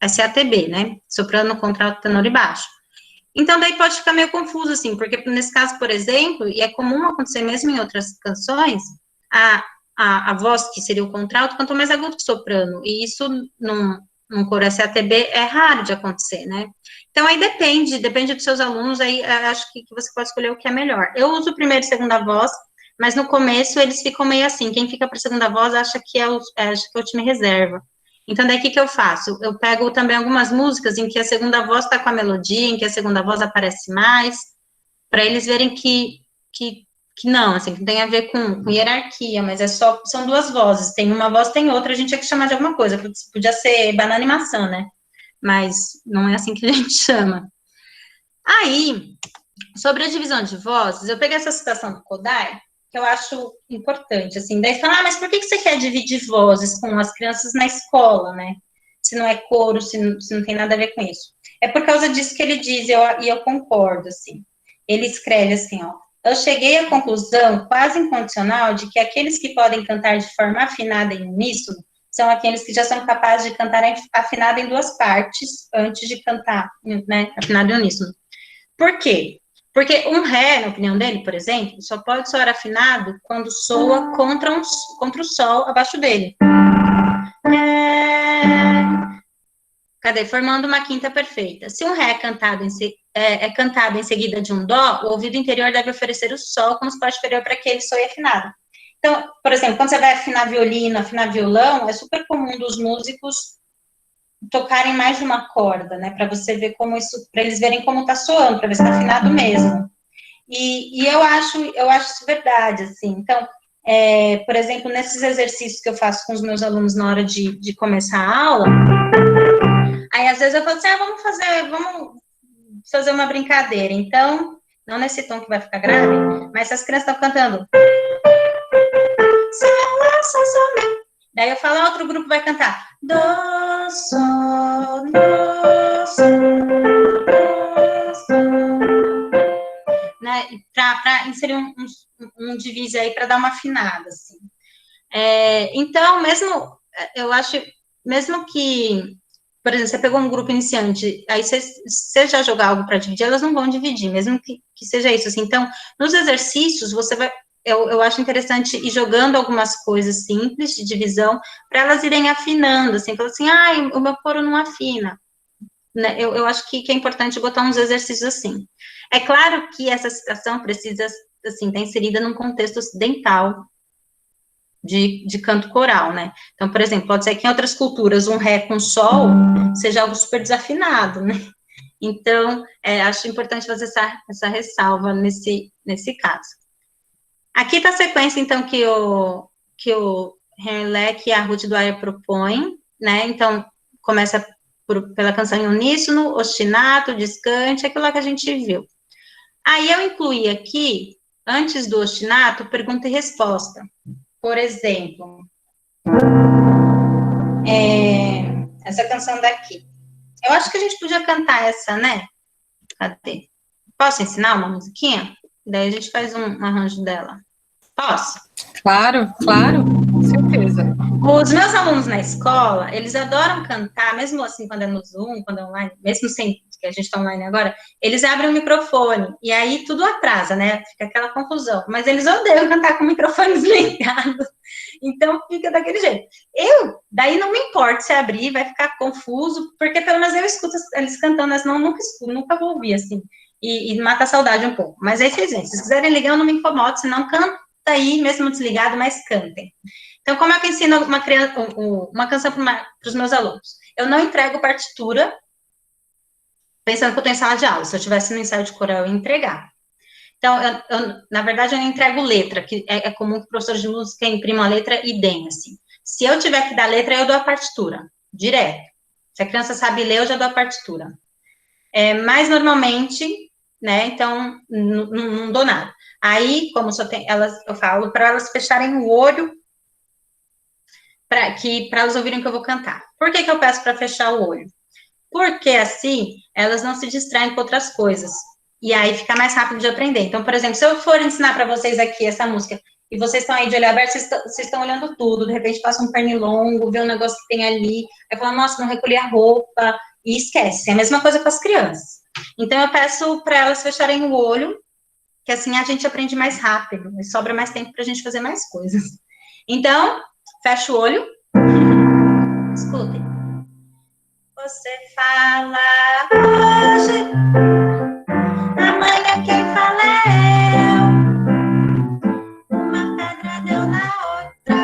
SATB, né? Soprano, contralto, tenor e baixo. Então, daí pode ficar meio confuso, assim, porque nesse caso, por exemplo, e é comum acontecer mesmo em outras canções, a voz, que seria o contralto, cantou mais agudo que o soprano, e isso num coro SATB é raro de acontecer, né? Então, aí depende dos seus alunos, aí acho que você pode escolher o que é melhor. Eu uso primeira e segunda voz, mas no começo eles ficam meio assim, quem fica para a segunda voz acha que é o time reserva. Então, daí o que eu faço? Eu pego também algumas músicas em que a segunda voz está com a melodia, em que a segunda voz aparece mais, para eles verem que não, assim, que tem a ver com hierarquia, mas são duas vozes, tem uma voz, tem outra, a gente tinha que chamar de alguma coisa, podia ser banana e maçã, né? Mas não é assim que a gente chama. Aí, sobre a divisão de vozes, eu peguei essa citação do Kodai, que eu acho importante, assim, daí fala, mas por que você quer dividir vozes com as crianças na escola, né? Se não é coro, se não tem nada a ver com isso. É por causa disso que ele diz, e eu concordo, assim. Ele escreve assim, ó, eu cheguei à conclusão quase incondicional de que aqueles que podem cantar de forma afinada em uníssono são aqueles que já são capazes de cantar afinado em duas partes antes de cantar, né, afinado em uníssono. Por quê? Porque um ré, na opinião dele, por exemplo, só pode soar afinado quando soa contra o sol abaixo dele. Cadê? Formando uma quinta perfeita. Se um ré é cantado em seguida de um dó, o ouvido interior deve oferecer o sol como suporte inferior para que ele soe afinado. Então, por exemplo, quando você vai afinar violino, afinar violão, é super comum dos músicos tocarem mais de uma corda, né, para você ver como isso, para eles verem como tá soando, para ver se tá afinado mesmo. E eu acho isso verdade, assim. Então, por exemplo, nesses exercícios que eu faço com os meus alunos na hora de começar a aula, aí às vezes eu falo assim, vamos fazer uma brincadeira. Então, não nesse tom que vai ficar grave, mas se as crianças estão cantando Daí eu falo, outro grupo vai cantar do, sol, do, sol, do, sol. Né? Para inserir um divise aí, para dar uma afinada, assim. Então, eu acho, mesmo que, por exemplo, você pegou um grupo iniciante, aí você já jogar algo para dividir, elas não vão dividir, mesmo que seja isso, assim. Então, nos exercícios, você vai, eu acho interessante ir jogando algumas coisas simples de divisão, para elas irem afinando, assim, falando assim, o meu coro não afina. Né? Eu acho que é importante botar uns exercícios assim. É claro que essa citação precisa, assim, estar inserida num contexto ocidental de canto coral, né? Então, por exemplo, pode ser que em outras culturas um ré com sol seja algo super desafinado, né? Então, acho importante fazer essa ressalva nesse caso. Aqui está a sequência, então, que o Henry Leck e a Ruth Dwyer propõem, né? Então, começa pela canção em uníssono, ostinato, discante, aquilo lá que a gente viu. Aí eu incluí aqui, antes do ostinato, pergunta e resposta. Por exemplo, essa canção daqui. Eu acho que a gente podia cantar essa, né? Cadê? Posso ensinar uma musiquinha? Daí a gente faz um arranjo dela. Posso? Claro, com certeza. Os meus alunos na escola, eles adoram cantar, mesmo assim, quando é no Zoom, quando é online, mesmo sem que a gente está online agora, eles abrem o microfone, e aí tudo atrasa, né? Fica aquela confusão. Mas eles odeiam cantar com o microfone desligado, então fica daquele jeito. Daí não me importa se abrir, vai ficar confuso, porque pelo menos eu escuto eles cantando, senão eu nunca vou ouvir, assim, e mata a saudade um pouco. Mas aí vocês veem, se vocês quiserem ligar, eu não me incomodo, senão canta aí, mesmo desligado, mas cantem. Então, como é que eu ensino uma canção para os meus alunos? Eu não entrego partitura, pensando que eu estou em sala de aula. Se eu estivesse no ensaio de coral, eu ia entregar. Então, na verdade, eu não entrego letra, que é comum que professores de música imprimam a letra e deem, assim. Se eu tiver que dar letra, eu dou a partitura, direto. Se a criança sabe ler, eu já dou a partitura. Mas, normalmente, né, então, não dou nada. Aí, como só tem eu falo para elas fecharem o olho, para elas ouvirem o que eu vou cantar. Por que eu peço para fechar o olho? Porque, assim, elas não se distraem com outras coisas. E aí fica mais rápido de aprender. Então, por exemplo, se eu for ensinar para vocês aqui essa música, e vocês estão aí de olho aberto, vocês estão olhando tudo, de repente passa um pernilongo, vê um negócio que tem ali, aí fala, nossa, não recolhi a roupa, e esquece. É a mesma coisa com as crianças. Então, eu peço para elas fecharem o olho, que assim a gente aprende mais rápido, e sobra mais tempo para a gente fazer mais coisas. Então, fecha o olho, escutem. Você fala hoje, amanhã quem fala é eu. Uma pedra deu na outra,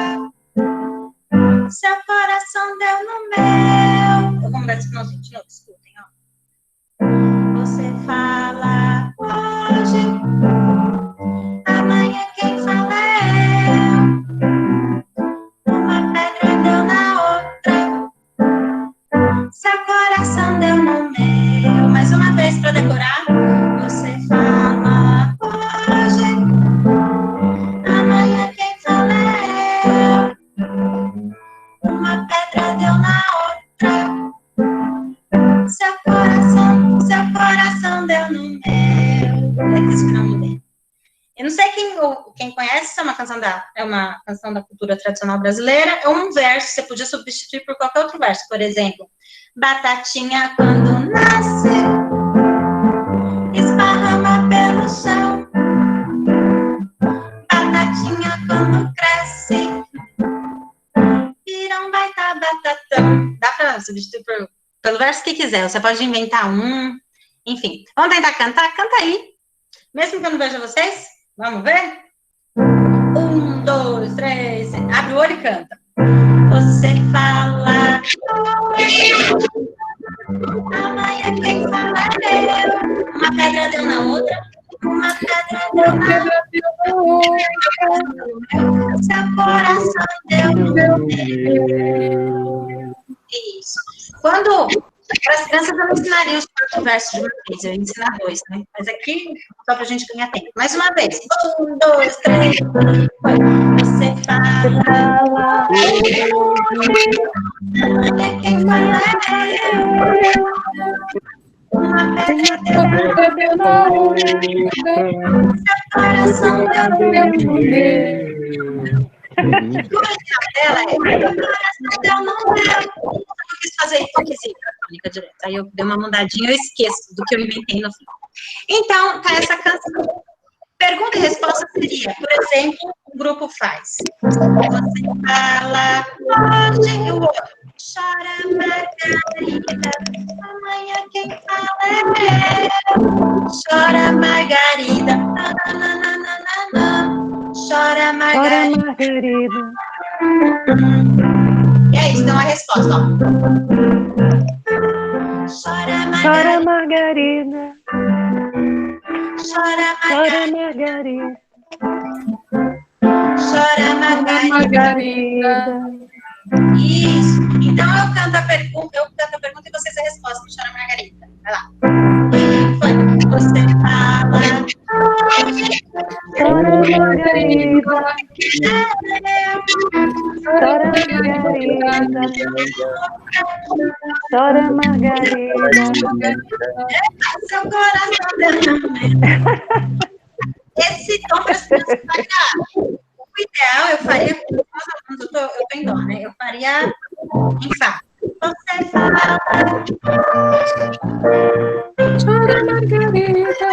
seu coração deu no meu. Eu vou mudar esse finalzinho de novo, escutem, ó. Você fala hoje, amanhã quem fala é eu. Uma pedra deu na outra, seu coração deu no meu. Mais uma vez para decorar. Você fala hoje, amanhã quem fala é eu. Uma pedra deu na outra, seu coração deu no meu. É que esse final não tem. Eu não sei quem conhece, é uma canção da cultura tradicional brasileira, é um verso, você podia substituir por qualquer outro verso, por exemplo, batatinha quando nasce, esparrama pelo chão, batatinha quando cresce, vira um baita batatão. Dá para substituir pelo verso que quiser, você pode inventar um, enfim. Vamos tentar cantar? Canta aí, mesmo que eu não veja vocês. Vamos ver? 1, 2, 3, abre o olho e canta. Você fala amanhã quem fala é eu. Uma pedra deu na outra, uma pedra deu na outra, seu coração deu no meu. Isso. Quando Para as crianças, eu não ensinaria os 4 versos de uma vez, eu ia ensinar 2, né? Mas aqui, só para a gente ganhar tempo. Mais uma vez. 1, 2, 3. Você fala. Quem fala é eu. Uma pedra demora. Seu coração deu. O original dela é coração deu, não deu. Eu quis fazer hipocrisia crônica direto. Aí eu dei uma mudadinha, eu esqueço do que eu inventei no final. Então, tá essa canção. Pergunta e resposta seria, por exemplo, o grupo faz. Você fala, hoje, e o outro. Chora, Margarida, amanhã quem fala é eu. Chora, Margarida, nananana. Chora, Margarida. Chora, Margarida. E é isso, então a resposta, ó. Chora, Chora, Margarida. Margarida. Chora, Chora, Margarida. Margarida. Chora, Margarida. Isso. Então eu canto a pergunta e vocês a resposta. Chora, Margarida. Vai lá. Você fala. Chora, Margarida. Chora, Margarida. Chora, Margarida. Seu coração. Esse tom para as crianças pagar. O ideal eu faria com os meus alunos, eu tô em dó, né? Eu faria em Fá. Você fala. Chora, Margarida.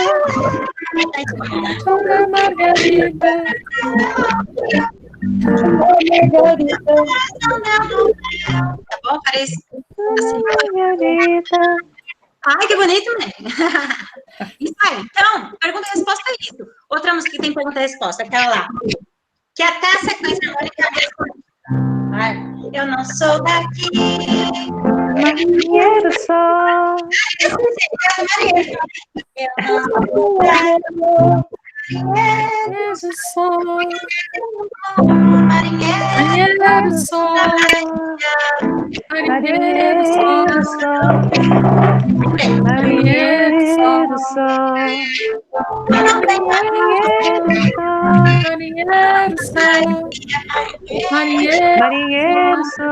Chora, Margarida. Tá bom? Parece assim. Margarida. Ai, que bonito, né? Isso aí. Então, pergunta e resposta é isso. Outra música que tem pergunta e resposta, aquela lá. Que até a sequência harmônica vai. Eu não sou daqui. Marinheiro só. Eu não sou daqui. Marinheiro só. Marinheiro. Marinheiro só. Marinheiro só. Marinheiro só. Marinheiro só. Marinheiro só.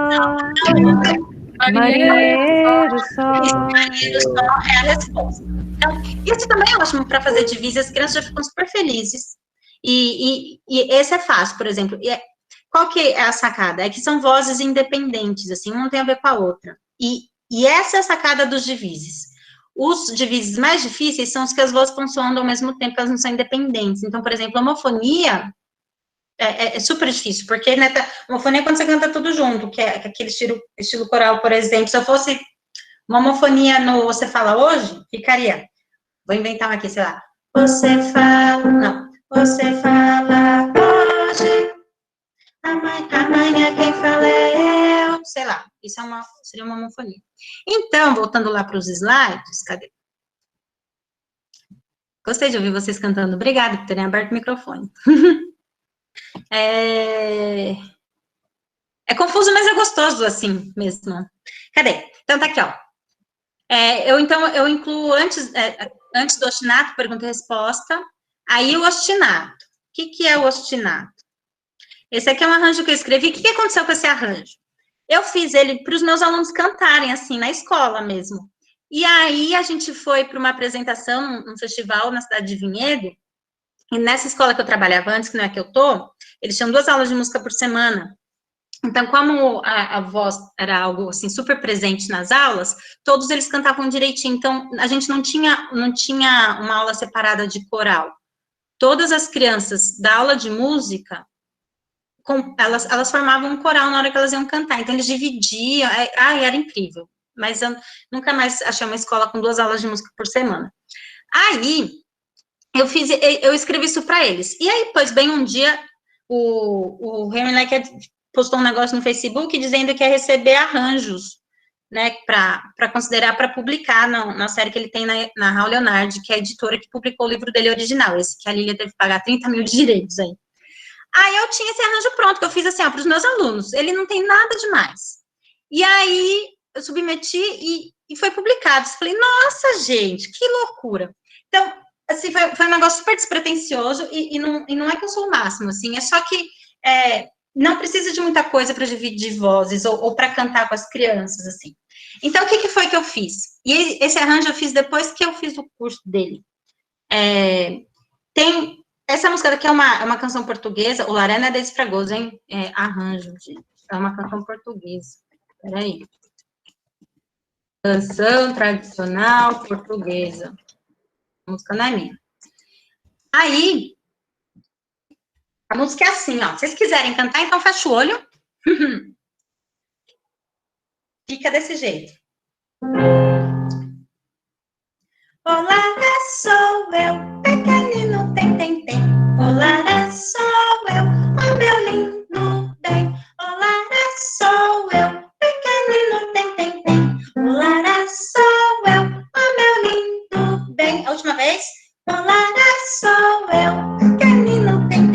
Marinheiro só. Marinheiro só é a resposta. Então, isso também é ótimo para fazer divisa, as crianças já ficam super felizes. E esse é fácil, por exemplo. Qual que é a sacada? É que são vozes independentes, assim, uma não tem a ver com a outra. E essa é a sacada dos divises. Os divises mais difíceis são os que as vozes pontuando ao mesmo tempo, que elas não são independentes. Então, por exemplo, a homofonia é super difícil, porque né, homofonia é quando você canta tudo junto, que é aquele estilo coral, por exemplo. Se eu fosse uma homofonia no Você Fala Hoje, ficaria. Vou inventar uma aqui, sei lá. Você fala. Não. Você fala hoje. Amanhã quem fala é eu. Sei lá. Isso seria uma homofonia. Então, voltando lá para os slides. Cadê? Gostei de ouvir vocês cantando. Obrigada por terem aberto o microfone. É confuso, mas é gostoso assim mesmo. Cadê? Então, tá aqui, ó. Eu incluo antes do ostinato, pergunta e resposta. Aí o ostinato. O que é o ostinato? Esse aqui é um arranjo que eu escrevi. O que aconteceu com esse arranjo? Eu fiz ele para os meus alunos cantarem, assim, na escola mesmo. E aí a gente foi para uma apresentação num festival na cidade de Vinhedo. E nessa escola que eu trabalhava antes, que não é que eu tô, eles tinham 2 aulas de música por semana. Então, como a voz era algo, assim, super presente nas aulas, todos eles cantavam direitinho. Então, a gente não tinha uma aula separada de coral. Todas as crianças da aula de música, elas formavam um coral na hora que elas iam cantar. Então, eles dividiam. Era incrível. Mas eu nunca mais achei uma escola com 2 aulas de música por semana. Aí, eu escrevi isso para eles. E aí, pois bem, um dia, o Henry Leck postou um negócio no Facebook dizendo que ia receber arranjos, né, para considerar para publicar na série que ele tem na Raul Leonardi, que é a editora que publicou o livro dele original, esse que a Lília teve que pagar 30 mil de direitos aí. Aí eu tinha esse arranjo pronto, que eu fiz assim, ó, para os meus alunos. Ele não tem nada demais. E aí eu submeti e foi publicado. Eu falei, nossa, gente, que loucura. Então, assim, foi um negócio super despretensioso, e não é que eu sou o máximo, assim, é só que não precisa de muita coisa para dividir vozes, ou para cantar com as crianças, assim. Então, o que foi que eu fiz? E esse arranjo eu fiz depois que eu fiz o curso dele. Essa música daqui é uma canção portuguesa, o Larena é desse Fragoso, hein? Arranjo, gente. É uma canção portuguesa. Peraí. Canção tradicional portuguesa. A música não é minha. Aí, a música é assim, ó. Se vocês quiserem cantar, então fecha o olho. Fica desse jeito. Olá, sou eu, pequenino, tem. Olá, sou eu, oh meu lindo bem. Olá, sou eu, pequenino, tem. Olá, sou eu, oh meu lindo bem. A última vez. Olá, sou eu, pequenino, tem.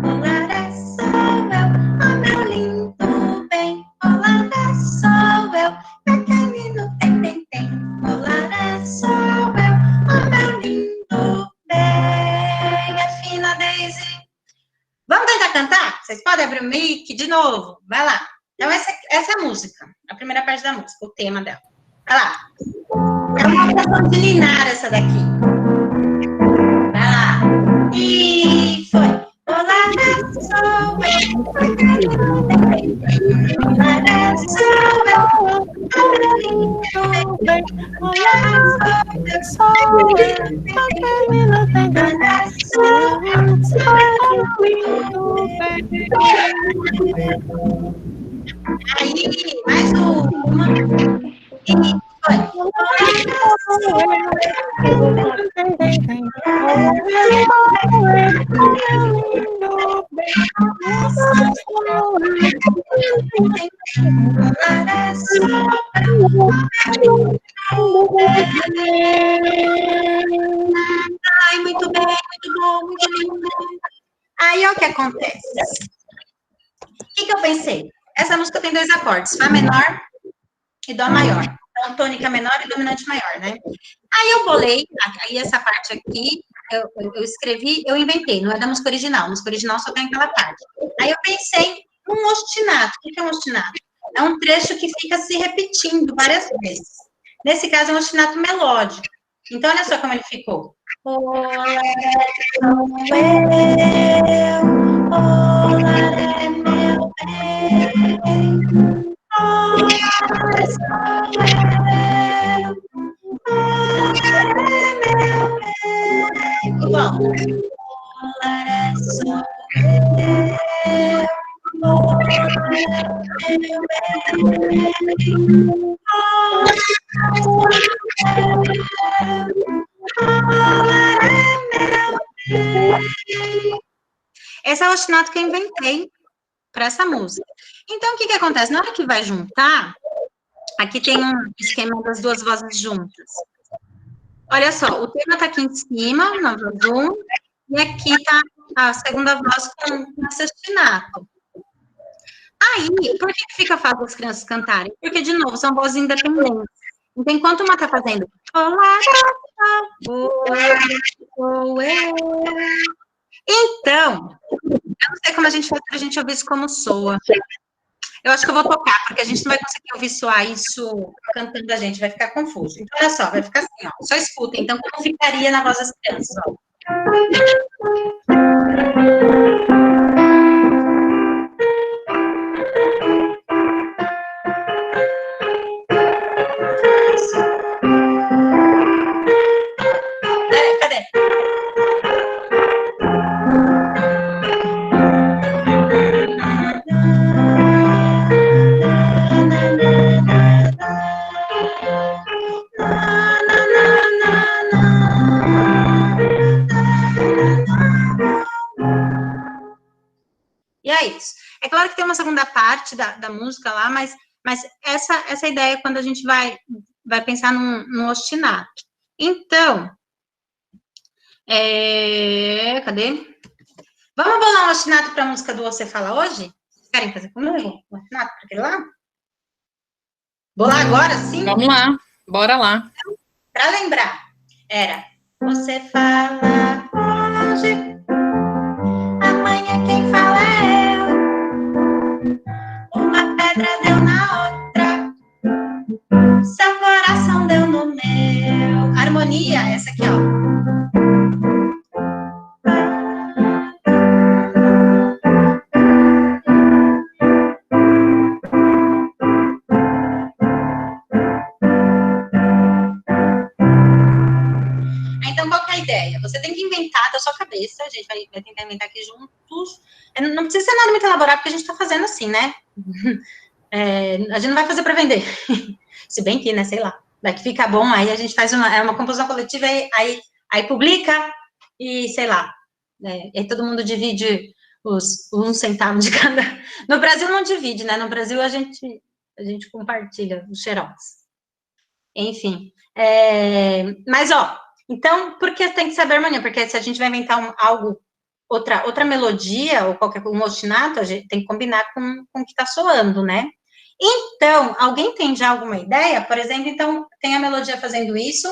Olá, sou eu, oh meu lindo bem. Olá, sou eu, pequenino, tem. Olá, sou eu, oh meu lindo bem. Afina, Daisy. Vamos tentar cantar? Vocês podem abrir o mic de novo? Vai lá. Então, essa é a música. A primeira parte da música, o tema dela. Vai lá. É uma canção de Linar essa daqui. Vai lá. E foi. Olá, sou eu. Olá, sou eu. Olá, aí, mais uma. E foi. Ai, muito bem, muito bom, muito lindo. Aí, olha o que acontece. O que eu pensei? Essa música tem 2 acordes, Fá menor e Dó maior. Então, tônica menor e dominante maior, né? Aí eu bolei, aí essa parte aqui, eu escrevi, eu inventei, não é da música original. A música original só tem aquela parte. Aí eu pensei num ostinato. O que é um ostinato? É um trecho que fica se repetindo várias vezes. Nesse caso, é um ostinato melódico. Então, olha só como ele ficou. Olá, sou eu, olá, é meu bem. Olá, sou eu, olá, é meu bem. Igual. Olá, sou eu, olá, é meu bem. Esse é o ostinato que eu inventei para essa música. Então, o que acontece? Na hora que vai juntar, aqui tem um esquema das 2 vozes juntas. Olha só, o tema está aqui em cima, na voz 1, e aqui está a segunda voz com esse ostinato. Aí, por que fica fácil as crianças cantarem? Porque, de novo, são vozes independentes. Então, enquanto uma está fazendo olá, sou eu. Então, eu não sei como a gente faz para a gente ouvir isso como soa. Eu acho que eu vou tocar, porque a gente não vai conseguir ouvir soar isso cantando a gente, vai ficar confuso. Então, olha só, vai ficar assim, ó. Só escuta, então, como ficaria na voz das crianças, ó. Cadê? E é isso. É claro que tem uma segunda parte da música lá, mas essa é a ideia quando a gente vai pensar num ostinato. Então, cadê? Vamos bolar um ostinato para a música do Você Fala Hoje? Querem fazer comigo? Um ostinato para aquele lá? Bolar agora, sim? Vamos lá. Bora lá. Para lembrar, era você fala hoje, amanhã quem fala é eu. Uma pedra deu na outra, seu coração deu no meu. Harmonia, essa aqui, ó. Então, qual que é a ideia? Você tem que inventar da sua cabeça, a gente vai tentar inventar aqui juntos. Não precisa ser nada muito elaborado, porque a gente tá fazendo assim, né? A gente não vai fazer para vender. Se bem que, né, sei lá, vai que fica bom, aí a gente faz uma composição coletiva, aí publica, e sei lá, aí todo mundo divide os 1 centavo de cada. No Brasil não divide, né? No Brasil a gente compartilha os xerox. Enfim. Mas, ó, então, por que tem que saber harmonia? Porque se a gente vai inventar outra melodia, ou um ostinato, a gente tem que combinar com o que está soando, né? Então, alguém tem já alguma ideia? Por exemplo, então, tem a melodia fazendo isso.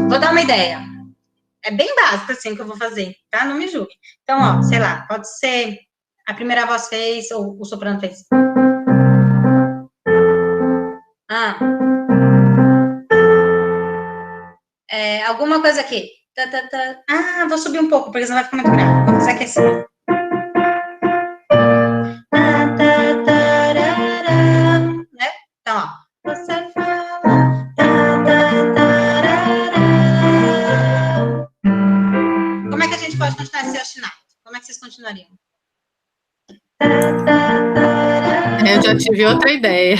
Vou dar uma ideia. É bem básico, assim, que eu vou fazer, tá? Não me julgue. Então, ó, sei lá, pode ser a primeira voz fez, ou o soprano fez. Alguma coisa aqui. Vou subir um pouco, porque senão vai ficar muito grave. Vou fazer aqui assim. Né? Então, ó. Você fala. Como é que a gente pode continuar esse ostinato? Como é que vocês continuariam? Eu já tive outra ideia.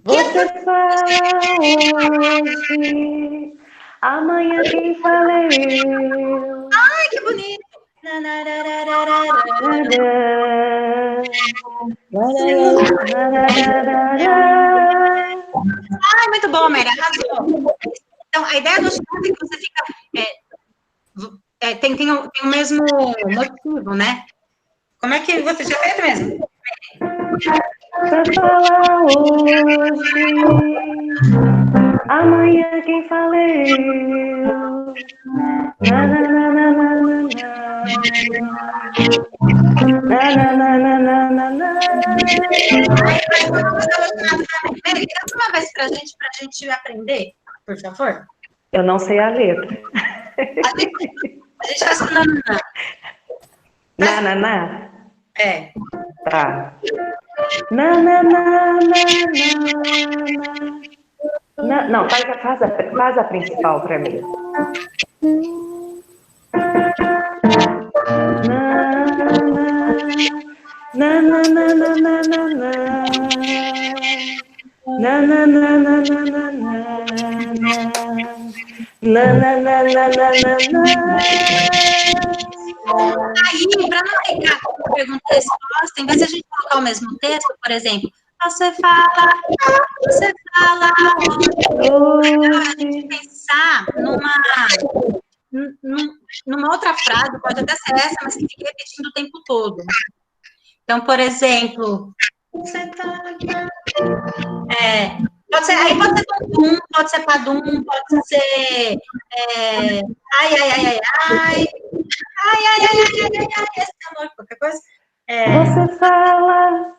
Você fala hoje, amanhã quem fala é eu. Ai, que bonito! Ai, muito bom, Mary, arrasou. Então, a ideia do ostinato é que você fica... tem o mesmo motivo, né? Como é que você já fez mesmo? Você fala hoje, amanhã quem fala é eu. Mary, canta uma vez pra gente aprender, por favor. Eu não sei a letra. A gente faz com nananã. Nananá? É. Tá. Nananá. Não, faz a principal pra mim. Aí, para não ficar com pergunta e resposta, em vez de a gente colocar o mesmo texto, por exemplo, você fala, a gente pensar numa outra frase, pode até ser essa, mas que fique repetindo o tempo todo. Então, por exemplo, pode ser dum, pode ser padum, pode ser ai, esse amor, qualquer coisa. Você fala.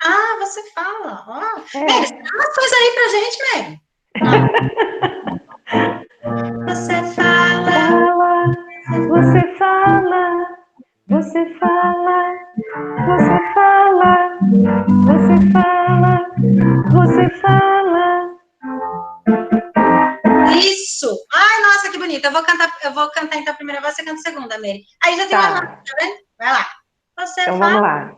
Ah, você fala. Ó. Mary, dá umas coisas aí pra gente, Mary. Você fala. Isso! Ai, nossa, que bonito. Eu vou cantar então a primeira voz, você canta a segunda, Mary. Aí já tem uma, tá vendo? Vai lá. Você então fala. Vamos lá.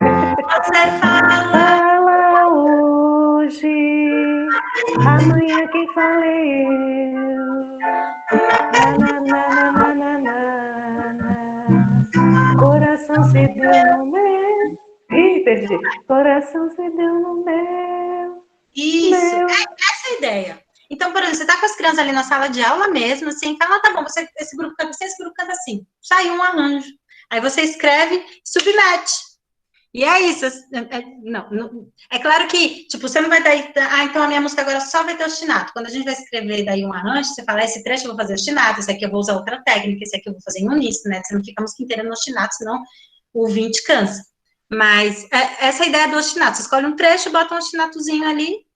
Você fala. Fala hoje, amanhã quem fala é eu. Coração se deu no meu. Ih, perdi. Coração se deu no meu. Isso, essa é a ideia. Então, por exemplo, você tá com as crianças ali na sala de aula mesmo, assim, fala, tá bom, esse grupo canta assim, esse grupo canta assim. Sai um arranjo. Aí você escreve, submete. E é isso. Não. É claro que, tipo, você não vai dar, então a minha música agora só vai ter ostinato. Quando a gente vai escrever daí um arranjo, você fala, esse trecho eu vou fazer ostinato, esse aqui eu vou usar outra técnica, esse aqui eu vou fazer em uníssono, né? Você não fica a música inteira no ostinato, senão o ouvinte cansa. Mas essa é a ideia do ostinato. Você escolhe um trecho, bota um ostinatozinho ali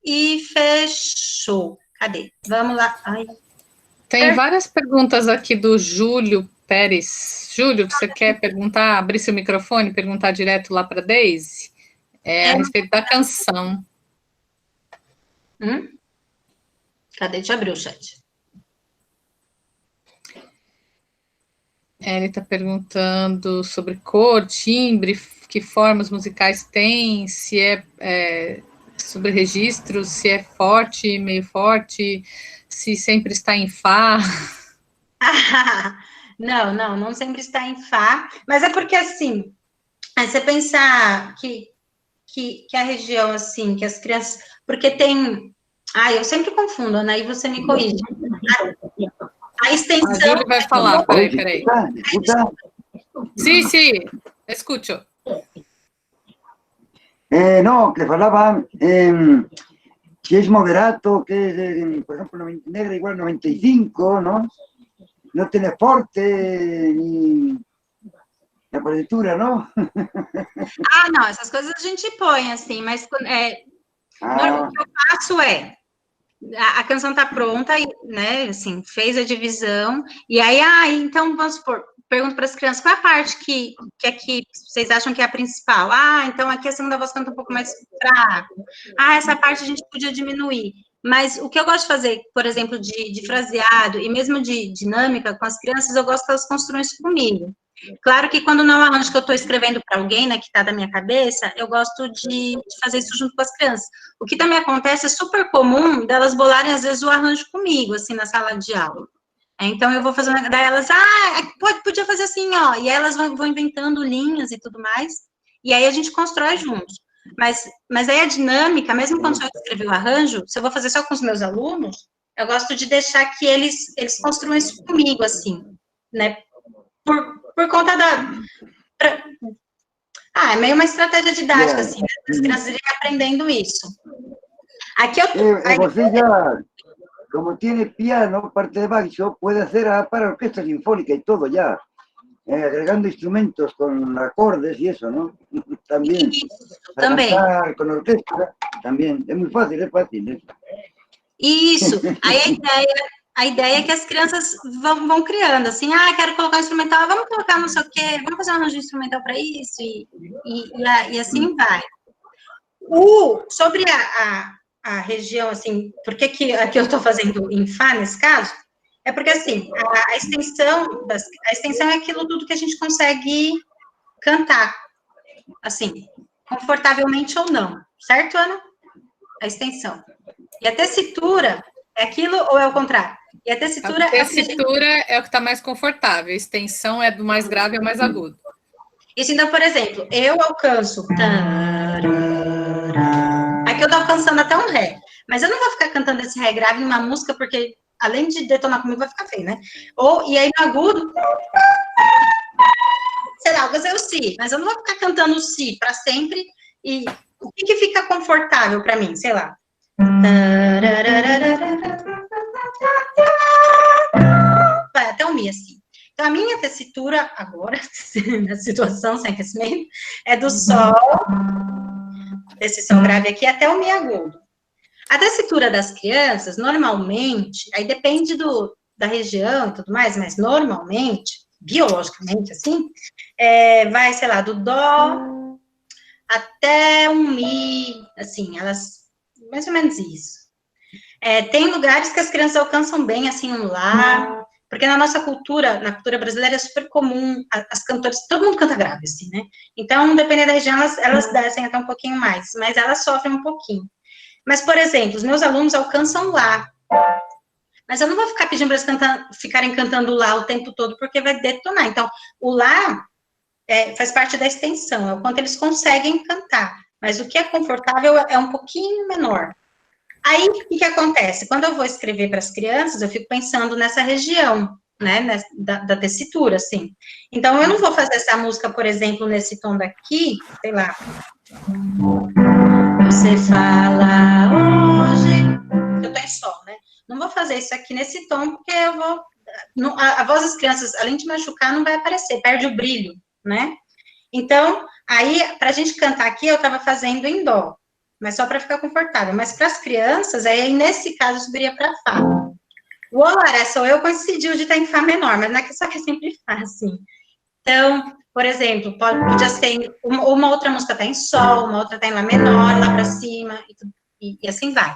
e fechou. Cadê? Vamos lá. Ai. Tem várias perguntas aqui do Júlio Pérez. Júlio, você quer perguntar, abrir seu microfone, perguntar direto lá para a Deise? A respeito da canção. Cadê? Deixa eu abrir o chat. Ele está perguntando sobre cor, timbre, que formas musicais tem, se é sobre registro, se é forte, meio forte, se sempre está em Fá. Não sempre está em Fá, mas é porque, assim, você pensar que a região, assim, que as crianças, porque tem, eu sempre confundo, né, e você me corrige, a extensão... A Júlia vai falar, peraí. Sim, escucho. No, que falaba, si es moderato, que es, por ejemplo, negra igual 95, ¿no? No tiene forte ni la partitura, ¿no? Não, essas coisas a gente põe, assim, mas o que eu faço a canção tá pronta, né, assim, fez a divisão, e aí, então, vamos supor, pergunto para as crianças, qual é a parte que aqui vocês acham que é a principal? Então aqui a segunda voz canta um pouco mais fraco. Essa parte a gente podia diminuir. Mas o que eu gosto de fazer, por exemplo, de fraseado e mesmo de dinâmica com as crianças, eu gosto que elas construam isso comigo. Claro que quando não é um arranjo que eu estou escrevendo para alguém, né, que está da minha cabeça, eu gosto de fazer isso junto com as crianças. O que também acontece é super comum delas bolarem, às vezes, o arranjo comigo, assim, na sala de aula. Então, eu vou fazendo, daí elas, podia fazer assim, ó, e elas vão inventando linhas e tudo mais, e aí a gente constrói juntos. Mas aí a dinâmica, mesmo quando eu escrevi o arranjo, se eu vou fazer só com os meus alunos, eu gosto de deixar que eles construam isso comigo, assim, né, por conta é meio uma estratégia didática, assim, né? As crianças irem aprendendo isso. Aqui você já, como tiene piano, parte de baixo, puede hacer para orquesta sinfónica y todo ya, agregando instrumentos con acordes y eso, ¿no? También. Para cantar con orquesta, también. Es muy fácil, es fácil. Isso. Aí a ideia é que as crianças vão criando, assim, quero colocar um instrumental, vamos colocar não sei o quê, vamos fazer um arranjo instrumental para isso, e assim vai. Sobre a região, assim, por que aqui eu estou fazendo em Fá, nesse caso, é porque, assim, a extensão é aquilo tudo que a gente consegue cantar, assim, confortavelmente ou não, certo, Ana? A extensão. E a tessitura é aquilo ou é o contrário? E a tessitura é o que está mais confortável, a extensão é do mais grave ao mais agudo. Isso, então, por exemplo, eu alcanço... Aqui eu estou alcançando até um Ré, mas eu não vou ficar cantando esse Ré grave em uma música, porque, além de detonar comigo, vai ficar feio, né? E aí, no agudo... Sei lá, eu vou fazer o Si, mas eu não vou ficar cantando o Si para sempre. E o que fica confortável para mim? Sei lá. Vai até o Mi, assim. Então, a minha tessitura, agora, na situação, sem aquecimento, é do Sol, desse Sol grave aqui, até o Mi agudo. A tessitura das crianças, normalmente, aí depende da região e tudo mais, mas normalmente, biologicamente, assim, vai, sei lá, do Dó até um Mi, assim, elas, mais ou menos isso. Tem lugares que as crianças alcançam bem, assim, um Lá, porque na nossa cultura, na cultura brasileira, é super comum, as cantoras, todo mundo canta grave, assim, né? Então, dependendo da região, elas descem até um pouquinho mais, mas elas sofrem um pouquinho. Mas, por exemplo, os meus alunos alcançam Lá, mas eu não vou ficar pedindo para eles ficarem cantando Lá o tempo todo, porque vai detonar. Então, o Lá faz parte da extensão, é o quanto eles conseguem cantar, mas o que é confortável é um pouquinho menor. Aí, o que acontece? Quando eu vou escrever para as crianças, eu fico pensando nessa região, né, da tessitura, assim. Então, eu não vou fazer essa música, por exemplo, nesse tom daqui, sei lá. Você fala hoje, eu tô em sol, né? Não vou fazer isso aqui nesse tom, porque eu vou... a voz das crianças, além de machucar, não vai aparecer, perde o brilho, né? Então, aí, para a gente cantar aqui, eu estava fazendo em dó, mas só para ficar confortável. Mas para as crianças, aí nesse caso, eu subiria para Fá. O Olaré sou eu coincidiu de estar em Fá menor, mas não é que só que é sempre Fá, assim. Então, por exemplo, podia ser uma outra música está em Sol, uma outra está em Lá menor, lá para cima, e assim vai.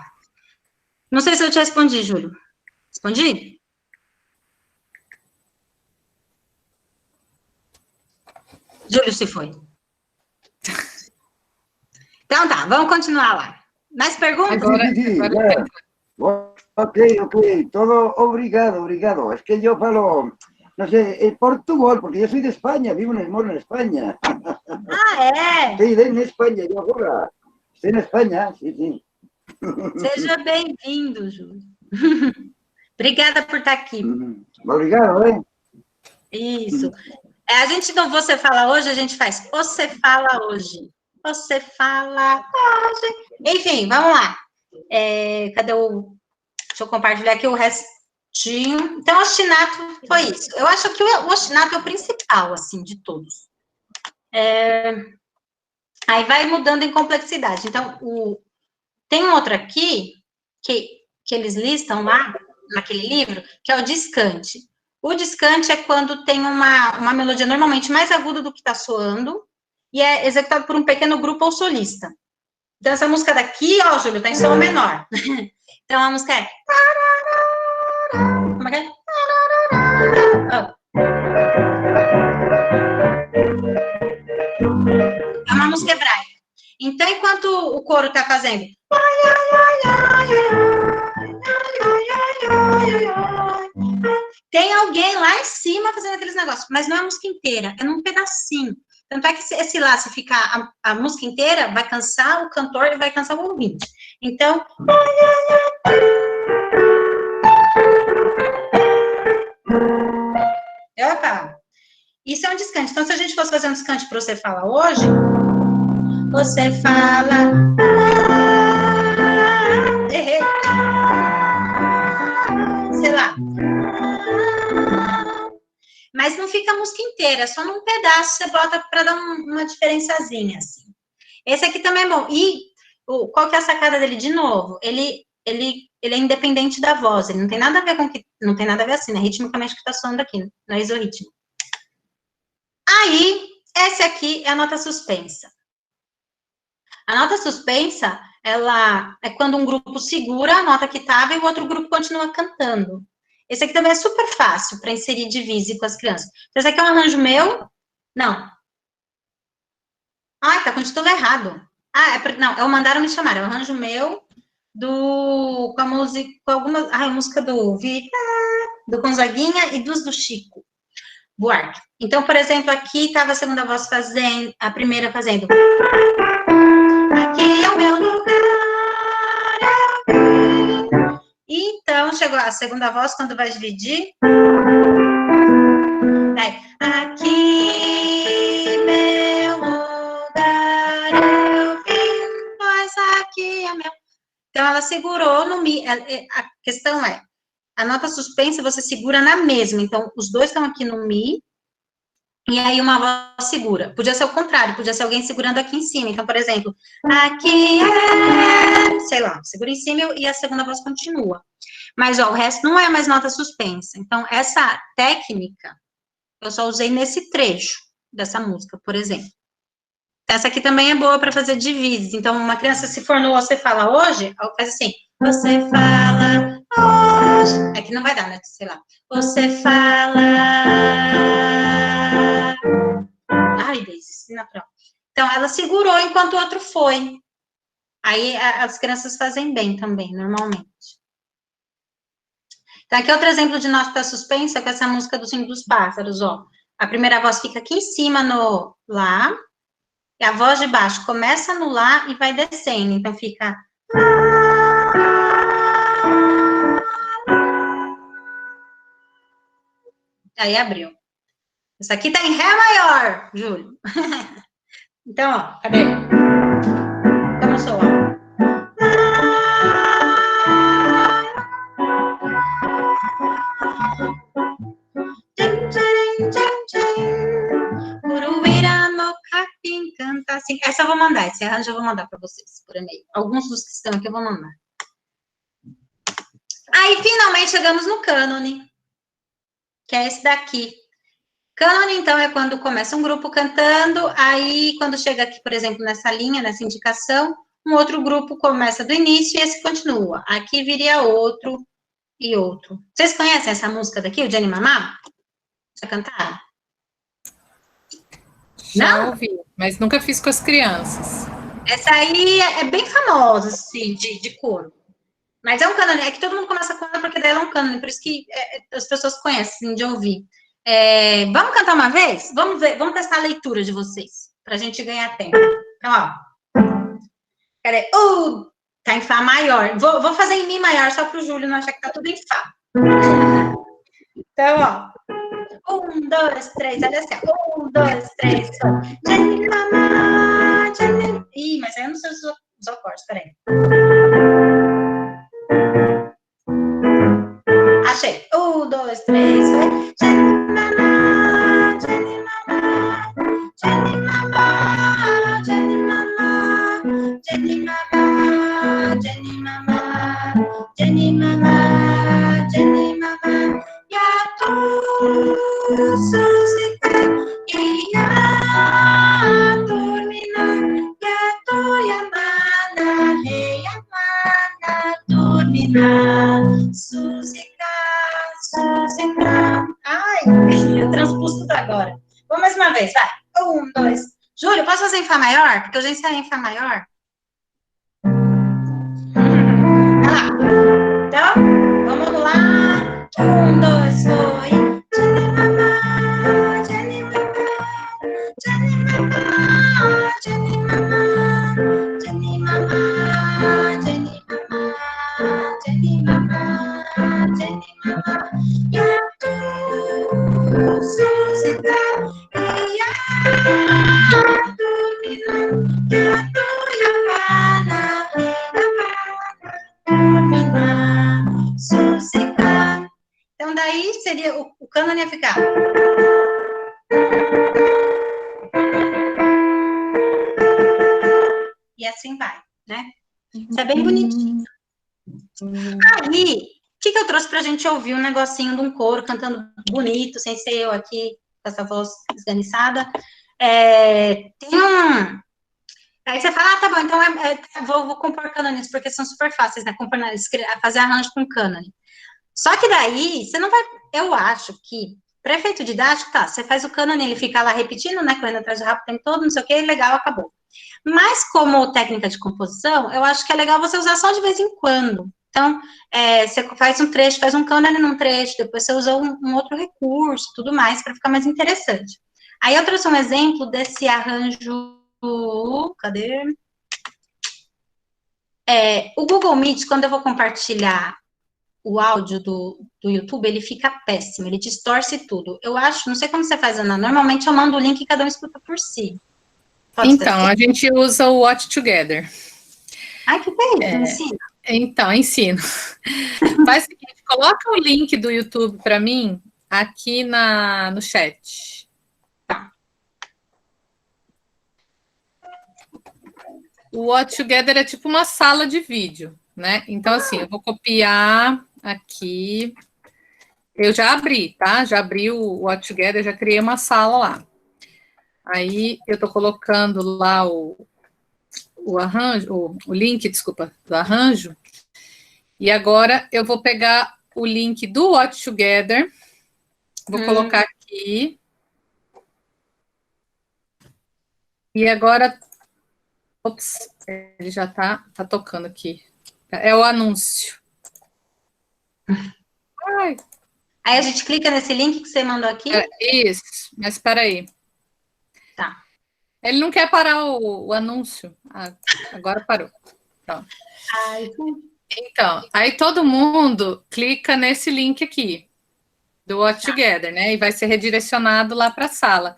Não sei se eu te respondi, Júlio. Respondi? Júlio se foi. Então tá, vamos continuar lá. Mais perguntas? Agora, ya. Ok, todo obrigado, obrigado. Es que yo falo, no sé, Portugal, porque yo soy de España, moro en España. Ah, é? Estoy en España, yo ahora. Estoy en España, sí, sí. Seja bem-vindo, Júlio. Obrigada por estar aqui. Obrigado, ¿eh? Isso. A gente não você fala hoje, a gente faz você fala hoje. Você fala hoje. Enfim, vamos lá. Cadê o... Deixa eu compartilhar aqui o restinho. Então, o ostinato foi isso. Eu acho que o ostinato é o principal, assim, de todos. Aí vai mudando em complexidade. Então, tem um outro aqui, que eles listam lá, naquele livro, que é o discante. O discante é quando tem uma melodia normalmente mais aguda do que está soando, e é executado por um pequeno grupo ou solista. Então, essa música daqui, ó, Júlio, tá em sol menor. Então, a música é... Como é que é? É uma música hebraica. Então, enquanto o coro está fazendo... Tem alguém lá em cima fazendo aqueles negócios, mas não é a música inteira, é num pedacinho. Tanto é que esse lá, se ficar a música inteira, vai cansar o cantor e vai cansar o ouvinte. Então... Opa! Isso é um descante. Então, se a gente fosse fazer um descante para você falar hoje, você fala... Errei. Sei lá. Mas não fica a música inteira, só num pedaço você bota para dar uma diferençazinha, assim. Esse aqui também é bom. E qual que é a sacada dele? De novo, ele é independente da voz, ele não tem nada a ver com que... Não tem nada a ver assim, né? Ritmicamente que tá soando aqui, no isorritmo. Aí, esse aqui é a nota suspensa. A nota suspensa, ela é quando um grupo segura a nota que estava e o outro grupo continua cantando. Esse aqui também é super fácil para inserir divise com as crianças. Então, esse aqui é um arranjo meu? Não. Ai, tá com o título errado. Não, é o Mandaram Me Chamar, é um arranjo meu com a música, com algumas... a música do Gonzaguinha e do Chico Buarque. Então, por exemplo, aqui estava a segunda voz fazendo, a primeira fazendo... Aqui é o meu lugar. Então, chegou a segunda voz, quando vai dividir. Aqui, meu lugar, eu vim, pois aqui é meu. Então, ela segurou no Mi. A questão é, a nota suspensa você segura na mesma. Então, os dois estão aqui no Mi, e aí uma voz segura. Podia ser o contrário, podia ser alguém segurando aqui em cima. Então, por exemplo, aqui é... Sei lá, segura em cima e a segunda voz continua. Mas, ó, o resto não é mais nota suspensa. Então, essa técnica, eu só usei nesse trecho dessa música, por exemplo. Essa aqui também é boa para fazer divises. Então, uma criança, se for no Você Fala Hoje, faz assim, você fala hoje. Aqui não vai dar, né? Sei lá. Você fala... Ai, Deise, natural. Então, ela segurou enquanto o outro foi. Aí, as crianças fazem bem também, normalmente. Então, aqui outro exemplo de nota suspensa com essa música do Cinco dos Pássaros, ó. A primeira voz fica aqui em cima no Lá, e a voz de baixo começa no Lá e vai descendo. Então, fica... Aí abriu. Isso aqui tá em Ré maior, Júlio. Então, ó, cadê? Começou, ó. Uruíra no capim canta assim. Essa eu vou mandar, esse arranjo eu vou mandar para vocês por e-mail. Alguns dos que estão aqui eu vou mandar. Aí, finalmente, chegamos no cânone, que é esse daqui. Cânone, então, é quando começa um grupo cantando, aí, quando chega aqui, por exemplo, nessa linha, nessa indicação, um outro grupo começa do início e esse continua. Aqui viria outro e outro. Vocês conhecem essa música daqui, o Jenny Mamá? Já cantaram? Já Não? ouvi, mas nunca fiz com as crianças. Essa aí é bem famosa, assim, de coro. Mas é um cânone, é que todo mundo começa com ela porque dela é um cânone, por isso que as pessoas conhecem de ouvir. Vamos cantar uma vez? Vamos ver, vamos testar a leitura de vocês, pra gente ganhar tempo. Então, ó. Peraí. Tá em Fá maior. Vou fazer em Mi maior, só pro Júlio não achar que tá tudo em Fá. Então, ó. 1, 2, 3, olha assim. 1, 2, 3, só. Jenny Mamá, Jenny. Ih, mas aí eu não sei os acordes, peraí. Achei. 1, 2, 3, foi. Jenny Mamá, Jenny Mamá, Jenny Mamá, Jenny Mamá, Jenny Mamá, Jenny Mamá, Jenny Mamá, Jenny Mamá. E a tu música e a dormina, e a tu Yamana, rei Yamana, dormina, Suzica. Ai, eu transpus tudo agora. Vamos mais uma vez, vai. 1, 2. Júlio, posso fazer em Fá maior? Porque eu já ensaiei em Fá maior. Vai lá. Então, vamos lá. 1, 2, foi. Jenny Mamá, Jenny Mamá, Jenny Mamá, Jenny Mamá, Jenny Mamá, Jenny Mamá, Jenny Mamá, Jenny Mamá. E a tu, Suzica, e a dormina, e a tu, Yamana, dormina, Suzica. Então, daí seria, o cânone ia ficar. E assim vai, né? Isso é bem bonitinho. Aí, o que eu trouxe pra gente ouvir? Um negocinho de um coro cantando bonito, sem ser eu aqui com essa voz esganiçada. Tem um... Aí você fala, tá bom, então vou compor cânones, porque são super fáceis, né? Fazer arranjo com cânone. Só que daí, você não vai... Eu acho que, para efeito didático, tá, você faz o cânone, ele fica lá repetindo, né, correndo atrás do rabo o tempo todo, não sei o que, legal, acabou. Mas, como técnica de composição, eu acho que é legal você usar só de vez em quando. Então, você faz um trecho, faz um cânone num trecho, depois você usa um outro recurso, tudo mais, para ficar mais interessante. Aí eu trouxe um exemplo desse arranjo... Cadê? O Google Meet, quando eu vou compartilhar o áudio do YouTube, ele fica péssimo, ele distorce tudo. Eu acho, não sei como você faz, Ana, normalmente eu mando o link e cada um escuta por si. Pode Então, a gente usa o Watch Together. Ai, que beleza, ensina. Então, ensino. Faz o seguinte, coloca o link do YouTube para mim aqui no chat. O Watch Together é tipo uma sala de vídeo, né? Então, assim, eu vou copiar aqui. Eu já abri, tá? Já abri o Watch Together, já criei uma sala lá. Aí, eu tô colocando lá o arranjo, o link, desculpa, do arranjo. E agora, eu vou pegar o link do Watch Together, vou colocar aqui. E agora... Ops, ele já tá tocando aqui. É o anúncio. Ai. Aí a gente clica nesse link que você mandou aqui? Isso, mas espera aí. Tá. Ele não quer parar o anúncio. Agora parou. Pronto. Então, aí todo mundo clica nesse link aqui. do Watch Together, né? E vai ser redirecionado lá para a sala.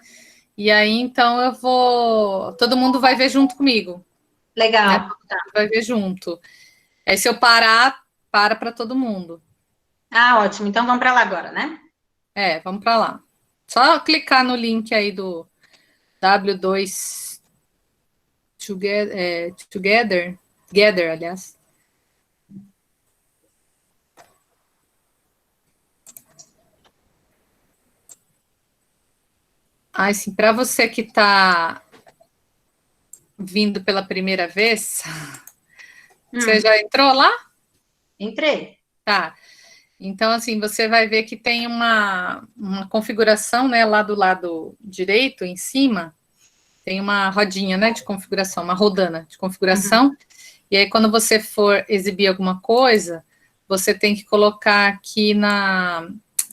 E aí, então, todo mundo vai ver junto comigo. Legal. Né? Vai ver junto. Aí, se eu parar, para todo mundo. Ah, ótimo. Então vamos para lá agora, né? Vamos para lá. Só clicar no link aí do W2 Together, aliás. Sim, para você que está vindo pela primeira vez, você já entrou lá? Entrei. Tá. Então, assim, você vai ver que tem uma configuração, né, lá do lado direito, em cima, tem uma rodinha, né, de configuração, uma rodana de configuração, e aí quando você for exibir alguma coisa, você tem que colocar aqui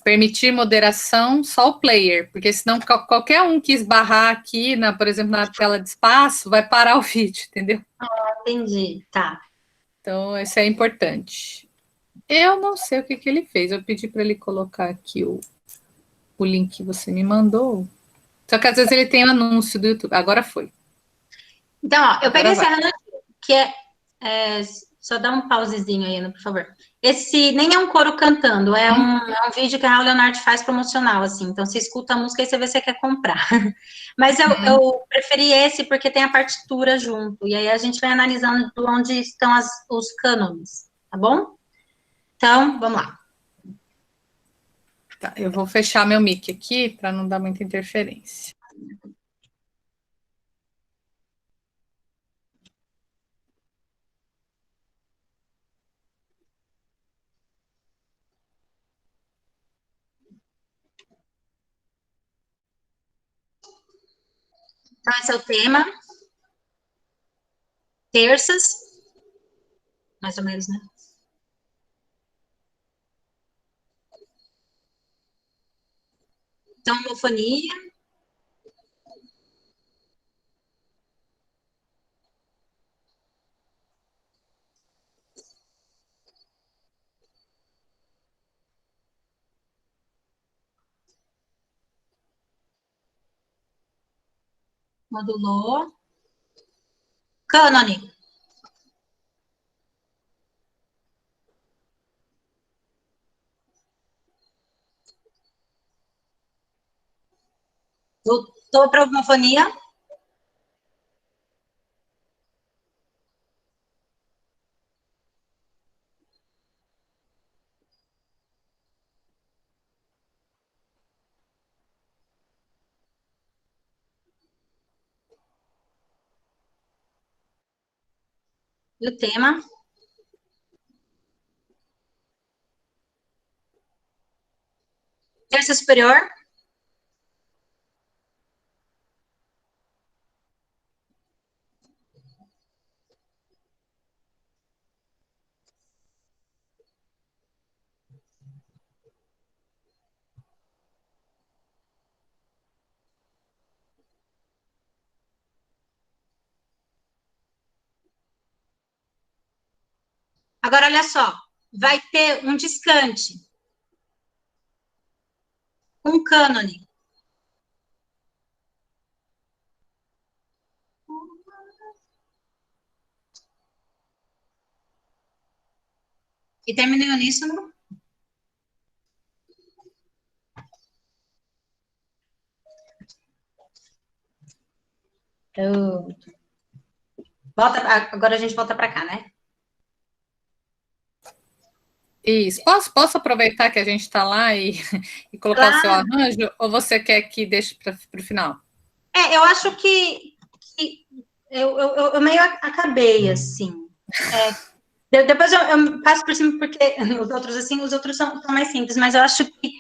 permitir moderação só o player, porque senão qualquer um que esbarrar aqui, por exemplo, na tela de espaço, vai parar o vídeo, entendeu? Entendi, tá. Então, isso é importante. Eu não sei o que ele fez. Eu pedi para ele colocar aqui o link que você me mandou. Só que às vezes ele tem anúncio do YouTube. Agora foi. Então, ó, eu peguei esse vai. anúncio que só dá um pausezinho aí, por favor. Esse nem é um coro cantando, é um vídeo que a Raul Leonardo faz promocional, assim. Então, você escuta a música e você vê se você quer comprar. Mas eu preferi esse porque tem a partitura junto. E aí a gente vai analisando onde estão os cânones, tá bom? Então, vamos lá. Tá, eu vou fechar meu mic aqui para não dar muita interferência. Então, esse é o tema. Terças. Mais ou menos, né? Então, homofonia. Modulou. Cânone. Voltou para homofonia. E o tema. Terça superior. Agora, olha só. Vai ter um descante. Um cânone. E termina em uníssono. Agora a gente volta para cá, né? Isso. Posso aproveitar que a gente está lá e colocar o seu arranjo? Ou você quer que deixe para o final? Eu acho que eu meio acabei, assim. Depois eu passo por cima, porque os outros são mais simples, mas eu acho que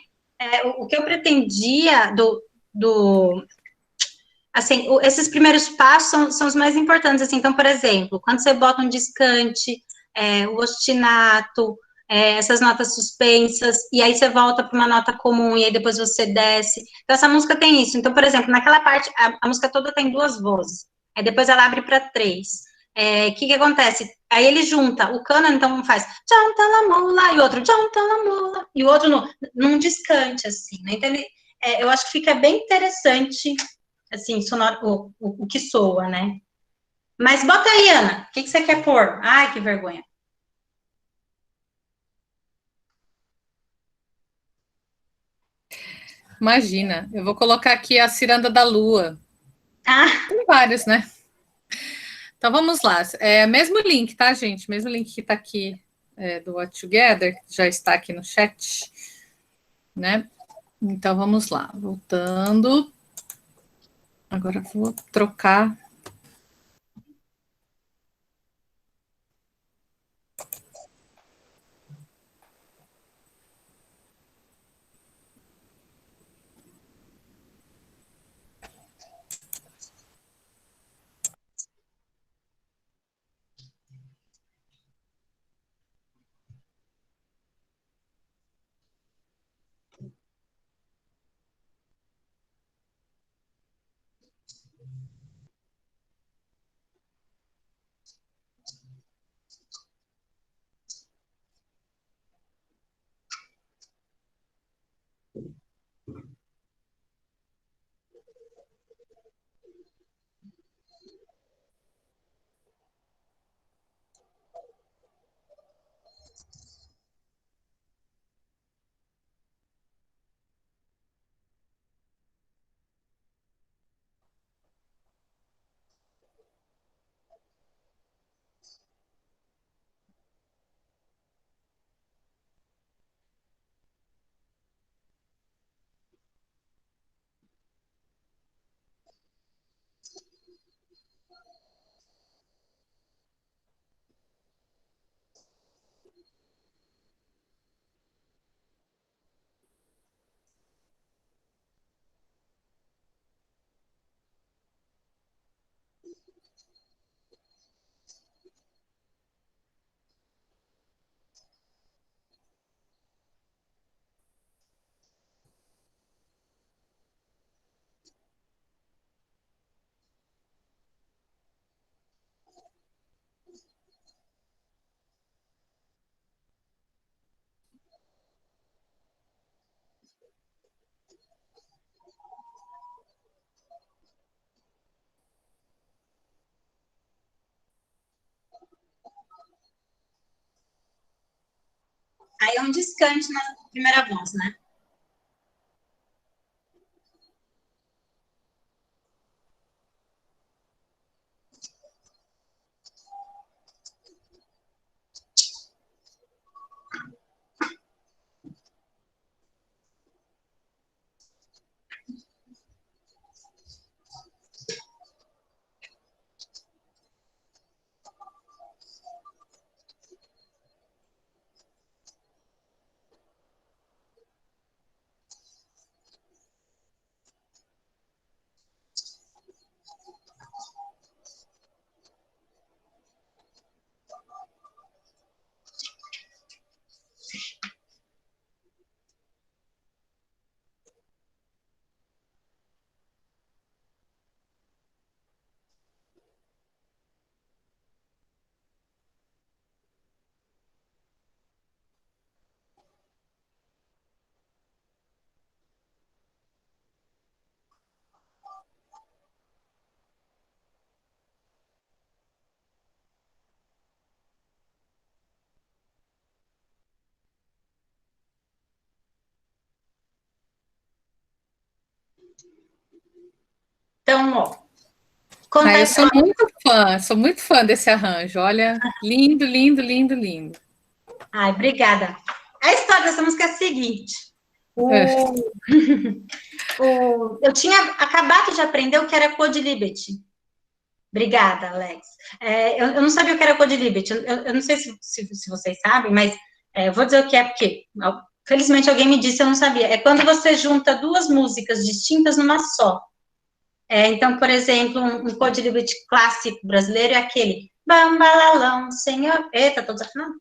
o que eu pretendia assim, esses primeiros passos são os mais importantes, assim. Então, por exemplo, quando você bota um descante, o ostinato, essas notas suspensas, e aí você volta para uma nota comum, e aí depois você desce. Então, essa música tem isso. Então, por exemplo, naquela parte, a música toda tem 2 vozes, aí depois ela abre para 3. que acontece? Aí ele junta, o cano então faz Jantalamula, e outro Jantalamula, e o outro num descante, assim, né? Então, eu acho que fica bem interessante, assim, sonoro, o que soa, né? Mas bota aí, Ana, o que você quer pôr? Ai, que vergonha. Imagina, eu vou colocar aqui a Ciranda da Lua. Ah, Tem vários, né? Então vamos lá. Mesmo link, tá, gente? Mesmo link que tá aqui do What Together, que já está aqui no chat, né? Então vamos lá. Voltando. Agora eu vou trocar. aí é um descante na primeira voz, né? Então, ó, conta a Eu história. sou muito fã desse arranjo. Olha, lindo, lindo, lindo, lindo. Ai, obrigada. A história dessa música é a seguinte. Eu tinha acabado de aprender o que era Code Liberty. Obrigada, Alex. Eu não sabia o que era Code Liberty. Eu não sei se vocês sabem, mas eu vou dizer o que é, porque felizmente alguém me disse, eu não sabia. É quando você junta duas músicas distintas numa só. Então, por exemplo, um Code Liberty clássico brasileiro é aquele Bambalalão, Senhor... Eita, tô desafinando.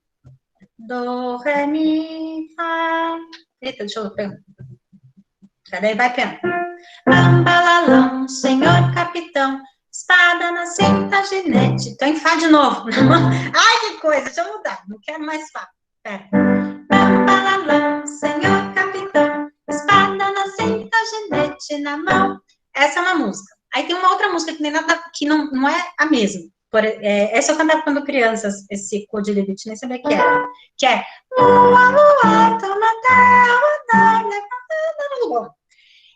Do, ré, mi, fá... Eita, deixa eu pegar. Cadê? Vai, piano. Bambalalão, senhor capitão, espada na cinta alginete. Tô em Fá de novo. Ai, que coisa, deixa eu mudar. Não quero mais Fá. Pera. Bambalalã, senhor capitão, espada na cinta, alginete na mão. Essa é uma música. Aí tem uma outra música que nem nada, que não é a mesma. Essa eu cantava quando criança, esse Codilibit, nem sabia que era. Que é lua, lua, toma terra,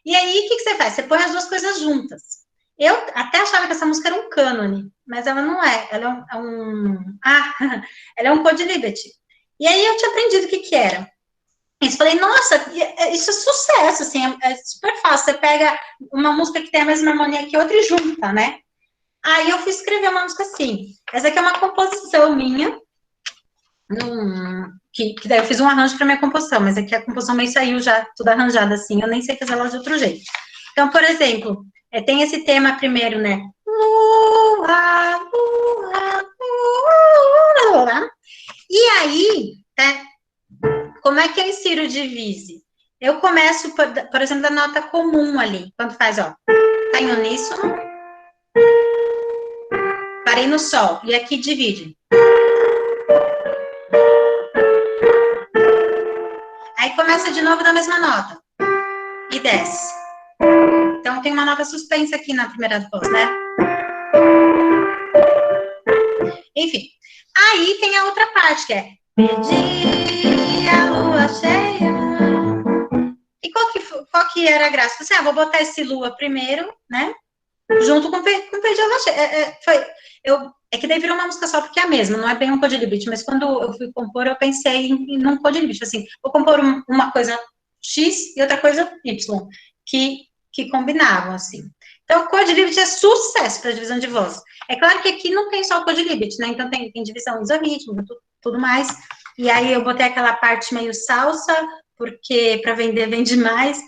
e aí, o que você faz? Você põe as duas coisas juntas. Eu até achava que essa música era um cânone, mas ela não é. Ela ela é um Codilibet. E aí eu tinha aprendido o que era. Eu falei, nossa, isso é sucesso, assim, é super fácil. Você pega uma música que tem a mesma harmonia que outra e junta, né? Aí eu fui escrever uma música assim. Essa aqui é uma composição minha, que daí eu fiz um arranjo para minha composição, mas aqui a composição meio saiu já tudo arranjada assim, eu nem sei fazer ela de outro jeito. Então, por exemplo, tem esse tema primeiro, né? Lua, lua, lua, lua. E aí, como é que eu insiro o divise? Eu começo, por exemplo, da nota comum ali, quando faz, ó, tá em uníssono, parei no sol, e aqui divide. Aí começa de novo na mesma nota, e desce. Então, tem uma nota suspensa aqui na primeira voz, né? Enfim, aí tem a outra parte, que é pedir a lua cheia. E qual que era a graça? Você, vou botar esse lua primeiro, né? Junto com pedir a lua cheia. É que daí virou uma música só porque é a mesma, não é bem um Codilibet, mas quando eu fui compor, eu pensei em num Codilibet, assim, vou compor uma coisa X e outra coisa Y, que combinavam, assim. Então, o Codilibet é sucesso para divisão de voz. É claro que aqui não tem só o Codilibet, né? Então, tem divisão isorrítmica, tudo mais. E aí, eu botei aquela parte meio salsa, porque para vender, vende mais,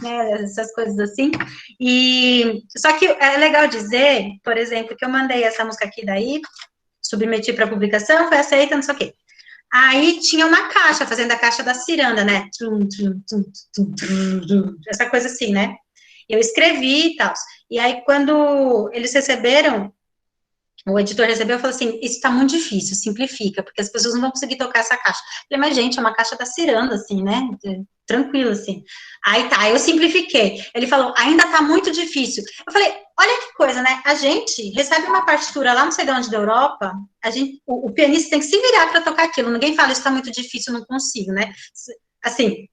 né, essas coisas assim. E só que é legal dizer, por exemplo, que eu mandei essa música aqui daí, submeti para publicação, foi aceita, não sei o quê. Aí tinha uma caixa, fazendo a caixa da ciranda, né? Essa coisa assim, né? Eu escrevi e tal. E aí, quando eles receberam, o editor recebeu e falou assim, isso tá muito difícil, simplifica, porque as pessoas não vão conseguir tocar essa caixa. Eu falei, mas gente, é uma caixa da ciranda, assim, né? Tranquilo, assim. Aí tá, eu simplifiquei. Ele falou, ainda tá muito difícil. Eu falei, olha que coisa, né? A gente recebe uma partitura lá não sei de onde da Europa, o pianista tem que se virar para tocar aquilo. Ninguém fala, isso tá muito difícil, não consigo, né? Assim,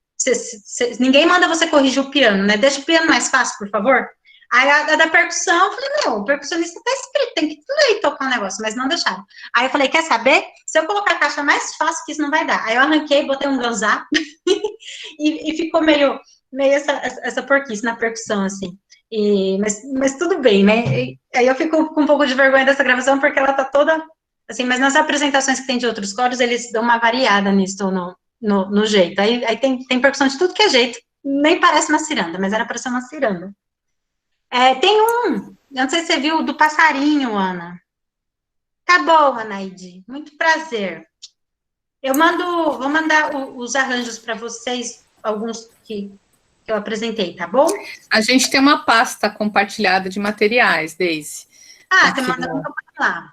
ninguém manda você corrigir o piano, né? Deixa o piano mais fácil, por favor. Aí a da percussão, eu falei, meu, o percussionista tá escrito, tem que ler e tocar um negócio, mas não deixaram. Aí eu falei, quer saber? Se eu colocar a caixa mais fácil que isso não vai dar. Aí eu arranquei, botei um ganzá e ficou meio essa porquice na percussão, assim. Mas tudo bem, né? Aí eu fico com um pouco de vergonha dessa gravação, porque ela tá toda, assim, mas nas apresentações que tem de outros coros, eles dão uma variada nisso, no jeito. Aí tem percussão de tudo que é jeito, nem parece uma ciranda, mas era para ser uma ciranda. Tem eu não sei se você viu, do passarinho, Ana. Tá bom, Anaide, muito prazer. Vou mandar os arranjos para vocês, alguns que eu apresentei, tá bom? A gente tem uma pasta compartilhada de materiais, Deise. Você manda lá.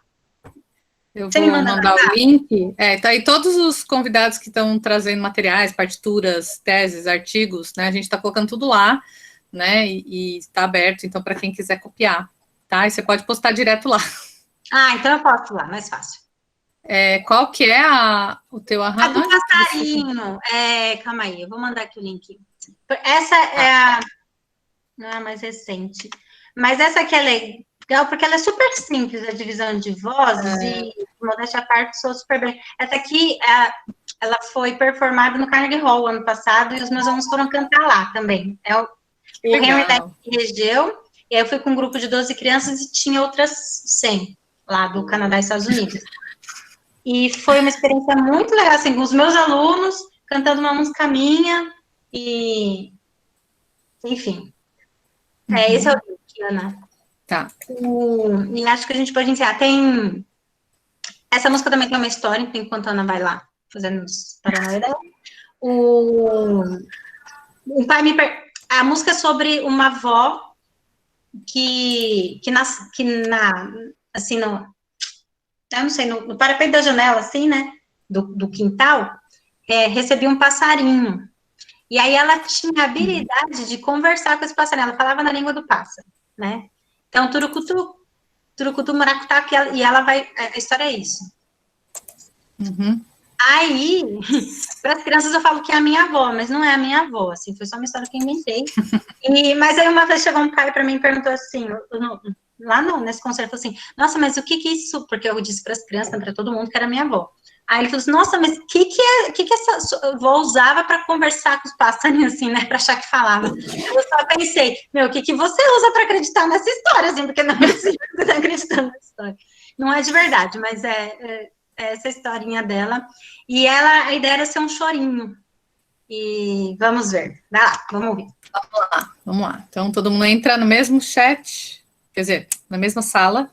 Eu vou mandar o link. Tá aí todos os convidados que estão trazendo materiais, partituras, teses, artigos, né? A gente está colocando tudo lá, né? E está aberto, então, para quem quiser copiar, tá? E você pode postar direto lá. Então eu posto lá, mais fácil. Qual que é o teu arranjo? A do passarinho. Calma aí, eu vou mandar aqui o link. Essa é a mais recente. Mas essa aqui é legal, porque ela é super simples, a divisão de vozes, e modéstia à parte, sou super bem. Essa aqui, ela foi performada no Carnegie Hall ano passado, e os meus alunos foram cantar lá também. O Henry regeu, e aí eu fui com um grupo de 12 crianças e tinha outras 100 lá do Canadá e Estados Unidos. E foi uma experiência muito legal, assim, com os meus alunos, cantando uma música minha, e... Enfim. Esse é o link, Ana. Tá. E acho que a gente pode encerrar. Essa música também tem uma história, enquanto a Ana vai lá fazendo os paranoia. O pai a música é sobre uma avó assim, eu não sei, no parapeito da janela, assim, né, do quintal, recebia um passarinho. E aí ela tinha a habilidade de conversar com esse passarinho, ela falava na língua do pássaro, né? Então, turucutu, turucutu, maracutaca, e ela vai, a história é isso. Uhum. Aí, para as crianças eu falo que é a minha avó, mas não é a minha avó, assim, foi só uma história que eu inventei. Mas aí uma vez chegou um pai para mim e perguntou assim, lá não, nesse concerto, falou assim, nossa, mas o que é isso? Porque eu disse para as crianças, para todo mundo, que era minha avó. Aí ele falou assim, nossa, mas o que essa avó usava para conversar com os passarinhos, assim, né, para achar que falava? Eu só pensei, meu, o que você usa para acreditar nessa história, assim, porque não é possível que você está acreditando nessa história. Não é de verdade, mas é essa historinha dela. E a ideia era ser um chorinho. E vamos ver. Vai lá, vamos ouvir. Vamos lá. Então, todo mundo entra no mesmo chat, quer dizer, na mesma sala,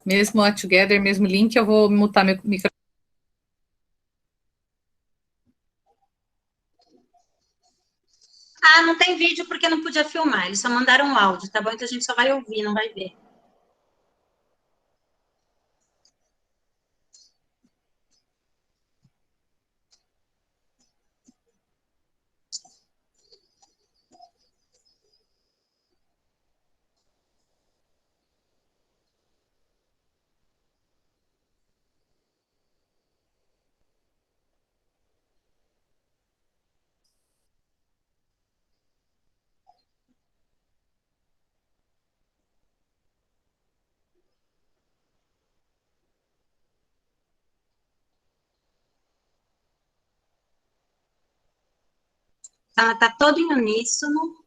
mesmo together, mesmo link. Eu vou mutar meu microfone. Não tem vídeo porque não podia filmar. Eles só mandaram um áudio, tá bom? Então a gente só vai ouvir, não vai ver. Tá todo em uníssono.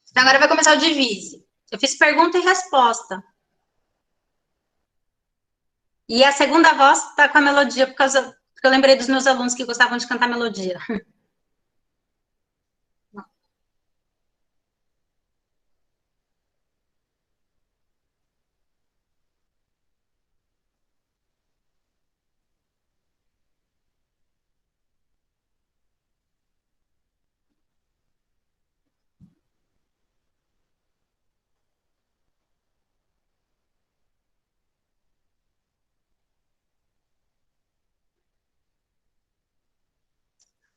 Então agora vai começar o divise. Eu fiz pergunta e resposta. E a segunda voz tá com a melodia, porque eu lembrei dos meus alunos que gostavam de cantar melodia.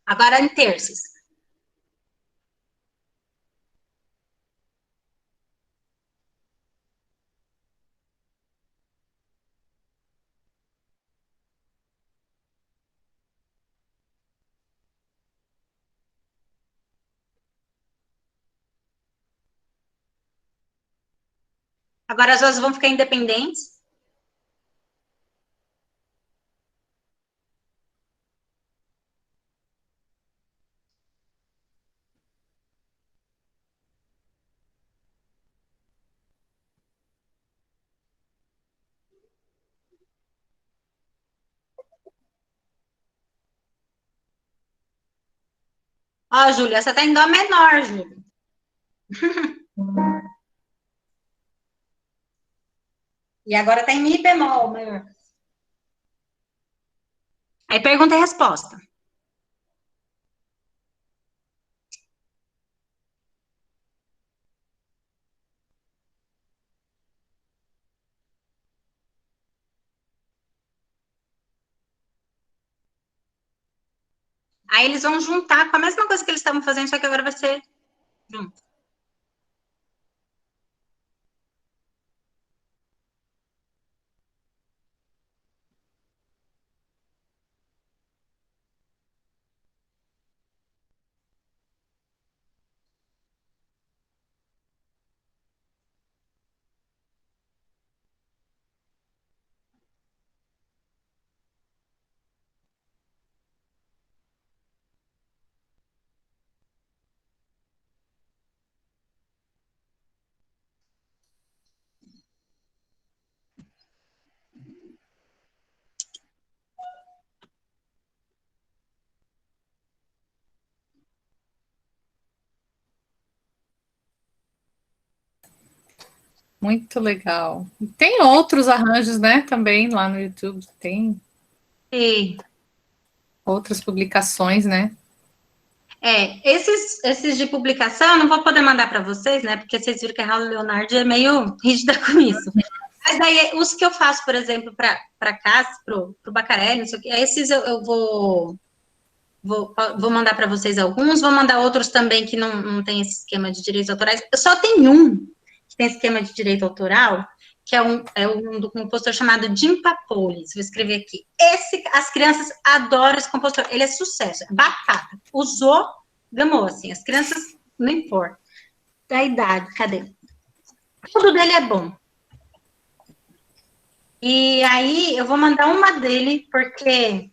Agora em terços. Agora as vozes vão ficar independentes. Ó, Júlia, essa tá em dó menor, Júlia. E agora tá em mi bemol maior. Aí pergunta e resposta. Aí eles vão juntar com a mesma coisa que eles estavam fazendo, só que agora vai ser junto. Muito legal. Tem outros arranjos, né, também lá no YouTube, tem E, outras publicações, né? esses de publicação eu não vou poder mandar para vocês, né? Porque vocês viram que a Raul Leonardo é meio rígida com isso. Mas daí, os que eu faço, por exemplo, para casa, pro Bacarelli, não sei o quê, esses eu vou mandar para vocês alguns, vou mandar outros também que não tem esse esquema de direitos autorais. Eu só tenho um que tem esquema de direito autoral, que é um do compositor chamado Jim Papolis. Vou escrever aqui. As crianças adoram esse compositor. Ele é sucesso, é batata. Usou, gamou, assim. As crianças, não importa. Da idade, cadê? Tudo dele é bom. E aí, eu vou mandar uma dele, porque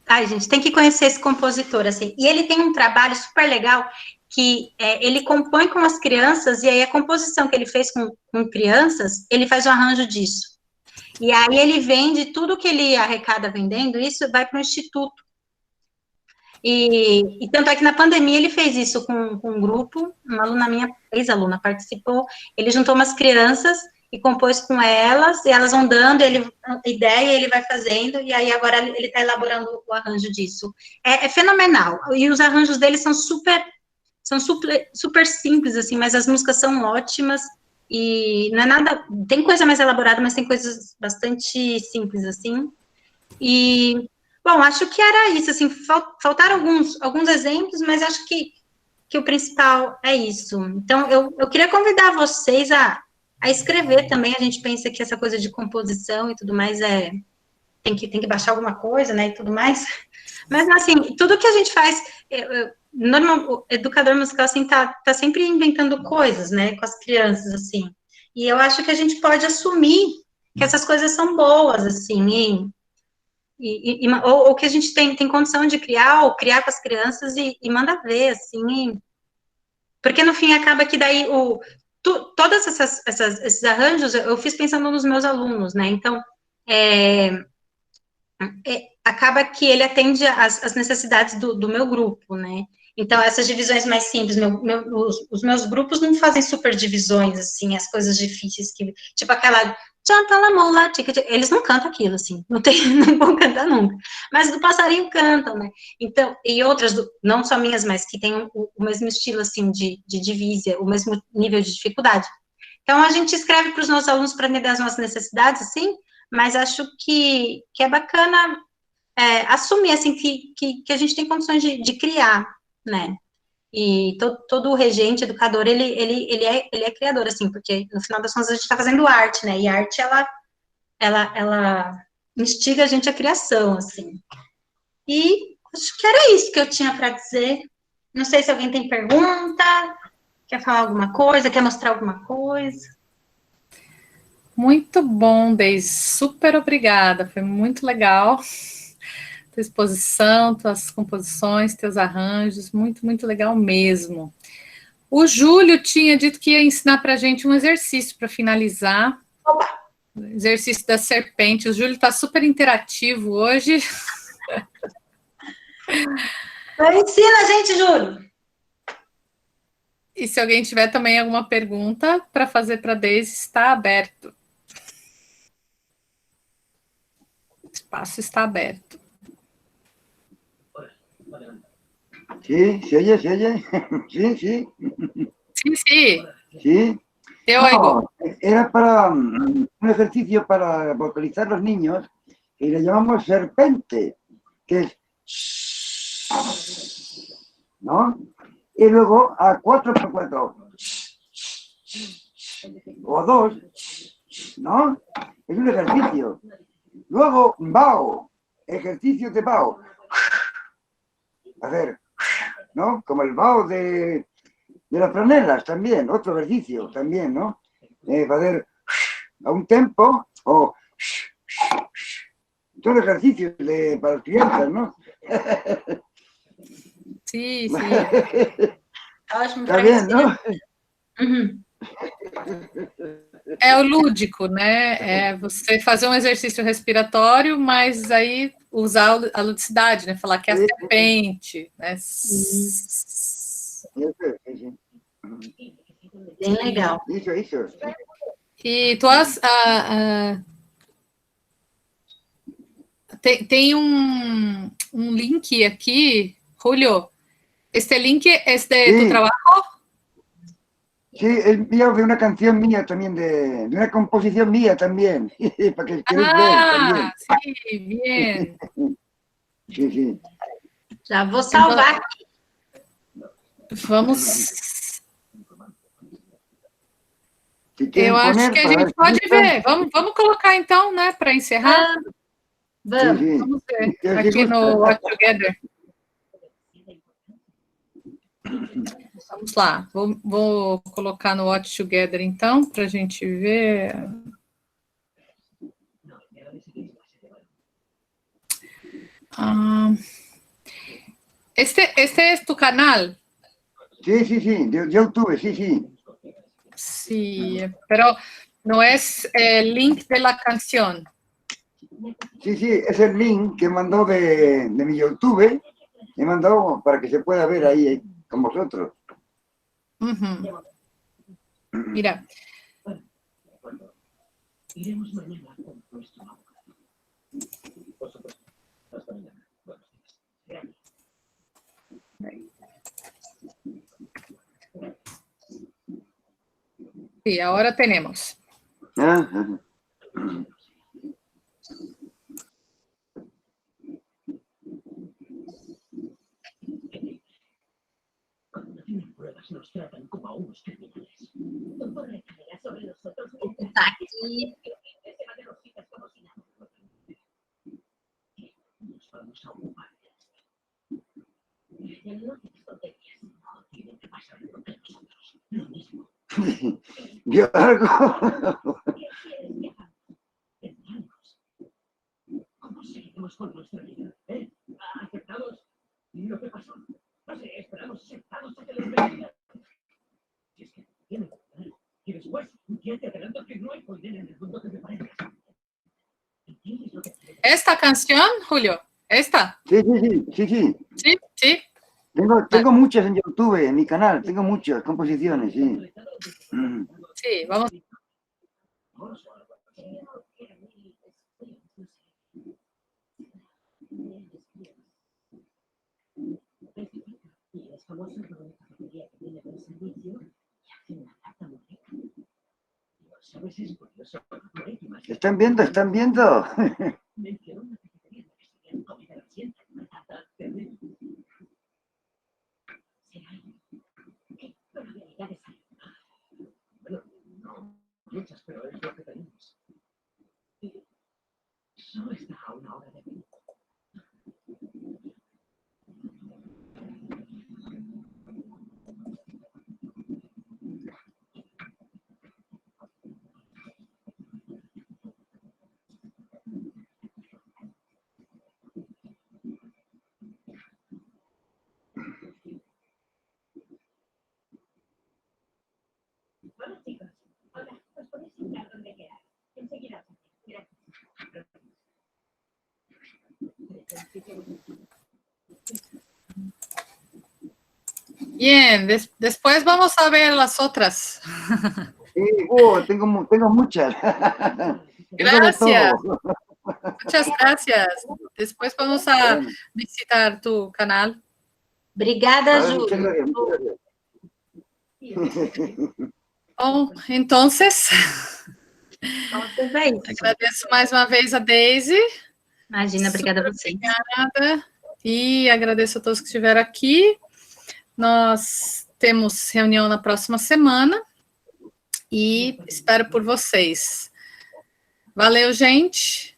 ai, gente, tem que conhecer esse compositor, assim. E ele tem um trabalho super legal, que ele compõe com as crianças, e aí a composição que ele fez com crianças, ele faz o arranjo disso. E aí ele vende tudo que ele arrecada vendendo, isso vai para o instituto. E tanto é que na pandemia ele fez isso com um grupo, uma aluna minha, ex-aluna, participou, ele juntou umas crianças e compôs com elas, e elas vão dando, ideia, ele vai fazendo, e aí agora ele está elaborando o arranjo disso. É fenomenal, e os arranjos dele são super simples, assim, mas as músicas são ótimas, e não é nada, tem coisa mais elaborada, mas tem coisas bastante simples, assim, e, bom, acho que era isso, assim, faltaram alguns exemplos, mas acho que o principal é isso. Então, eu queria convidar vocês a escrever também. A gente pensa que essa coisa de composição e tudo mais tem que baixar alguma coisa, né, e tudo mais. Mas, assim, tudo que a gente faz, o educador musical, assim, tá sempre inventando coisas, né, com as crianças, assim. E eu acho que a gente pode assumir que essas coisas são boas, assim, ou que a gente tem condição de criar, ou criar com as crianças e manda ver, assim, porque no fim acaba que daí todas esses arranjos eu fiz pensando nos meus alunos, né? Então, acaba que ele atende às necessidades do meu grupo, né? Então, essas divisões mais simples, os meus grupos não fazem super divisões, assim, as coisas difíceis, tipo aquela eles não cantam aquilo, assim, não vão cantar nunca, mas do passarinho cantam, né? Então, e outras, não só minhas, mas que tem o mesmo estilo, assim, de divísia, o mesmo nível de dificuldade. Então, a gente escreve para os nossos alunos para atender as nossas necessidades, assim, mas acho que é bacana assumir, assim, que a gente tem condições de criar, né? E todo o regente, educador, ele é criador, assim, porque no final das contas a gente está fazendo arte, né? E a arte, ela instiga a gente à criação, assim. E acho que era isso que eu tinha para dizer. Não sei se alguém tem pergunta, quer falar alguma coisa, quer mostrar alguma coisa. Muito bom, Deise. Super obrigada. Foi muito legal. Tua exposição, tuas composições, teus arranjos. Muito, muito legal mesmo. O Júlio tinha dito que ia ensinar para a gente um exercício para finalizar. Opa! O exercício da serpente. O Júlio está super interativo hoje. Ensina a gente, Júlio. E se alguém tiver também alguma pergunta para fazer para a Deise, está aberto. O espaço está aberto. Sí, ¿se oye? ¿Se oye? Sí, sí. Sí, sí. Sí. Te oigo. No, era para un ejercicio para vocalizar los niños y le llamamos serpente, que es, ¿no? Y luego a 4x4 o 2, ¿no? Es un ejercicio. Luego, bao, ejercicio de bao. A ver, ¿no? Como el bao de las franelas también, otro ejercicio también, ¿no? Para hacer a un tempo o todo ejercicio para las crianças, ¿no? Sí, sí. Está bien, ¿no? Uhum. É o lúdico, né? É você fazer um exercício respiratório, mas aí usar a ludicidade, né? Falar que é a serpente, né? Bem legal. Isso. E tu has, tem um link aqui, Julio. Este link es de tu Sí. trabajo. Sí, es mío, de una canción mía también, de una composición mía también, para que queréis ver también. Sí, bien. Sí. Já vou salvar. Vamos. Si quieren Eu acho poner que a para gente ver pode si ver. Vamos colocar então, né, para encerrar. Vamos. Sí. Vamos ver Eu aqui digo- no Watch Together. Vamos lá, vou colocar no Watch Together então, para a gente ver. Este es tu canal. Sí, de YouTube, sí. Sí, pero no es el link de la canción. Sí, es el link que mandó de mi YouTube, he mandado para que se pueda ver ahí con vosotros. Ujú. Mira. Sí, ahora tenemos. Ajá. Tá aqui. Vio algo. ¿Esta canción, Julio? ¿Esta? Sí. Sí. Tengo muchas en YouTube, en mi canal, tengo muchas composiciones, sí. Sí, vamos. ¿Están viendo? Bien, después vamos a ver las otras. Sí, tengo muchas. Gracias. Muchas gracias. Después vamos a visitar tu canal. Obrigada, Muchas Júlio. gracias. Bom, entonces, Então, é isso. agradeço mais uma vez a Daisy. Imagina, obrigada a vocês. Obrigada. E agradeço a todos que estiveram aqui. Nós temos reunião na próxima semana e espero por vocês. Valeu, gente.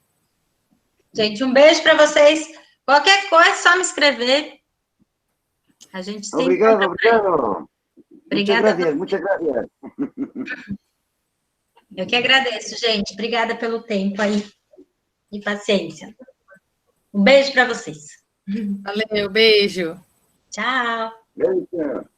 Gente, um beijo para vocês. Qualquer coisa, é só me escrever. A gente sempre... Obrigado. Obrigada. Muchas gracias. Eu que agradeço, gente. Obrigada pelo tempo aí e paciência. Um beijo para vocês. Valeu, beijo. Tchau. Beijo.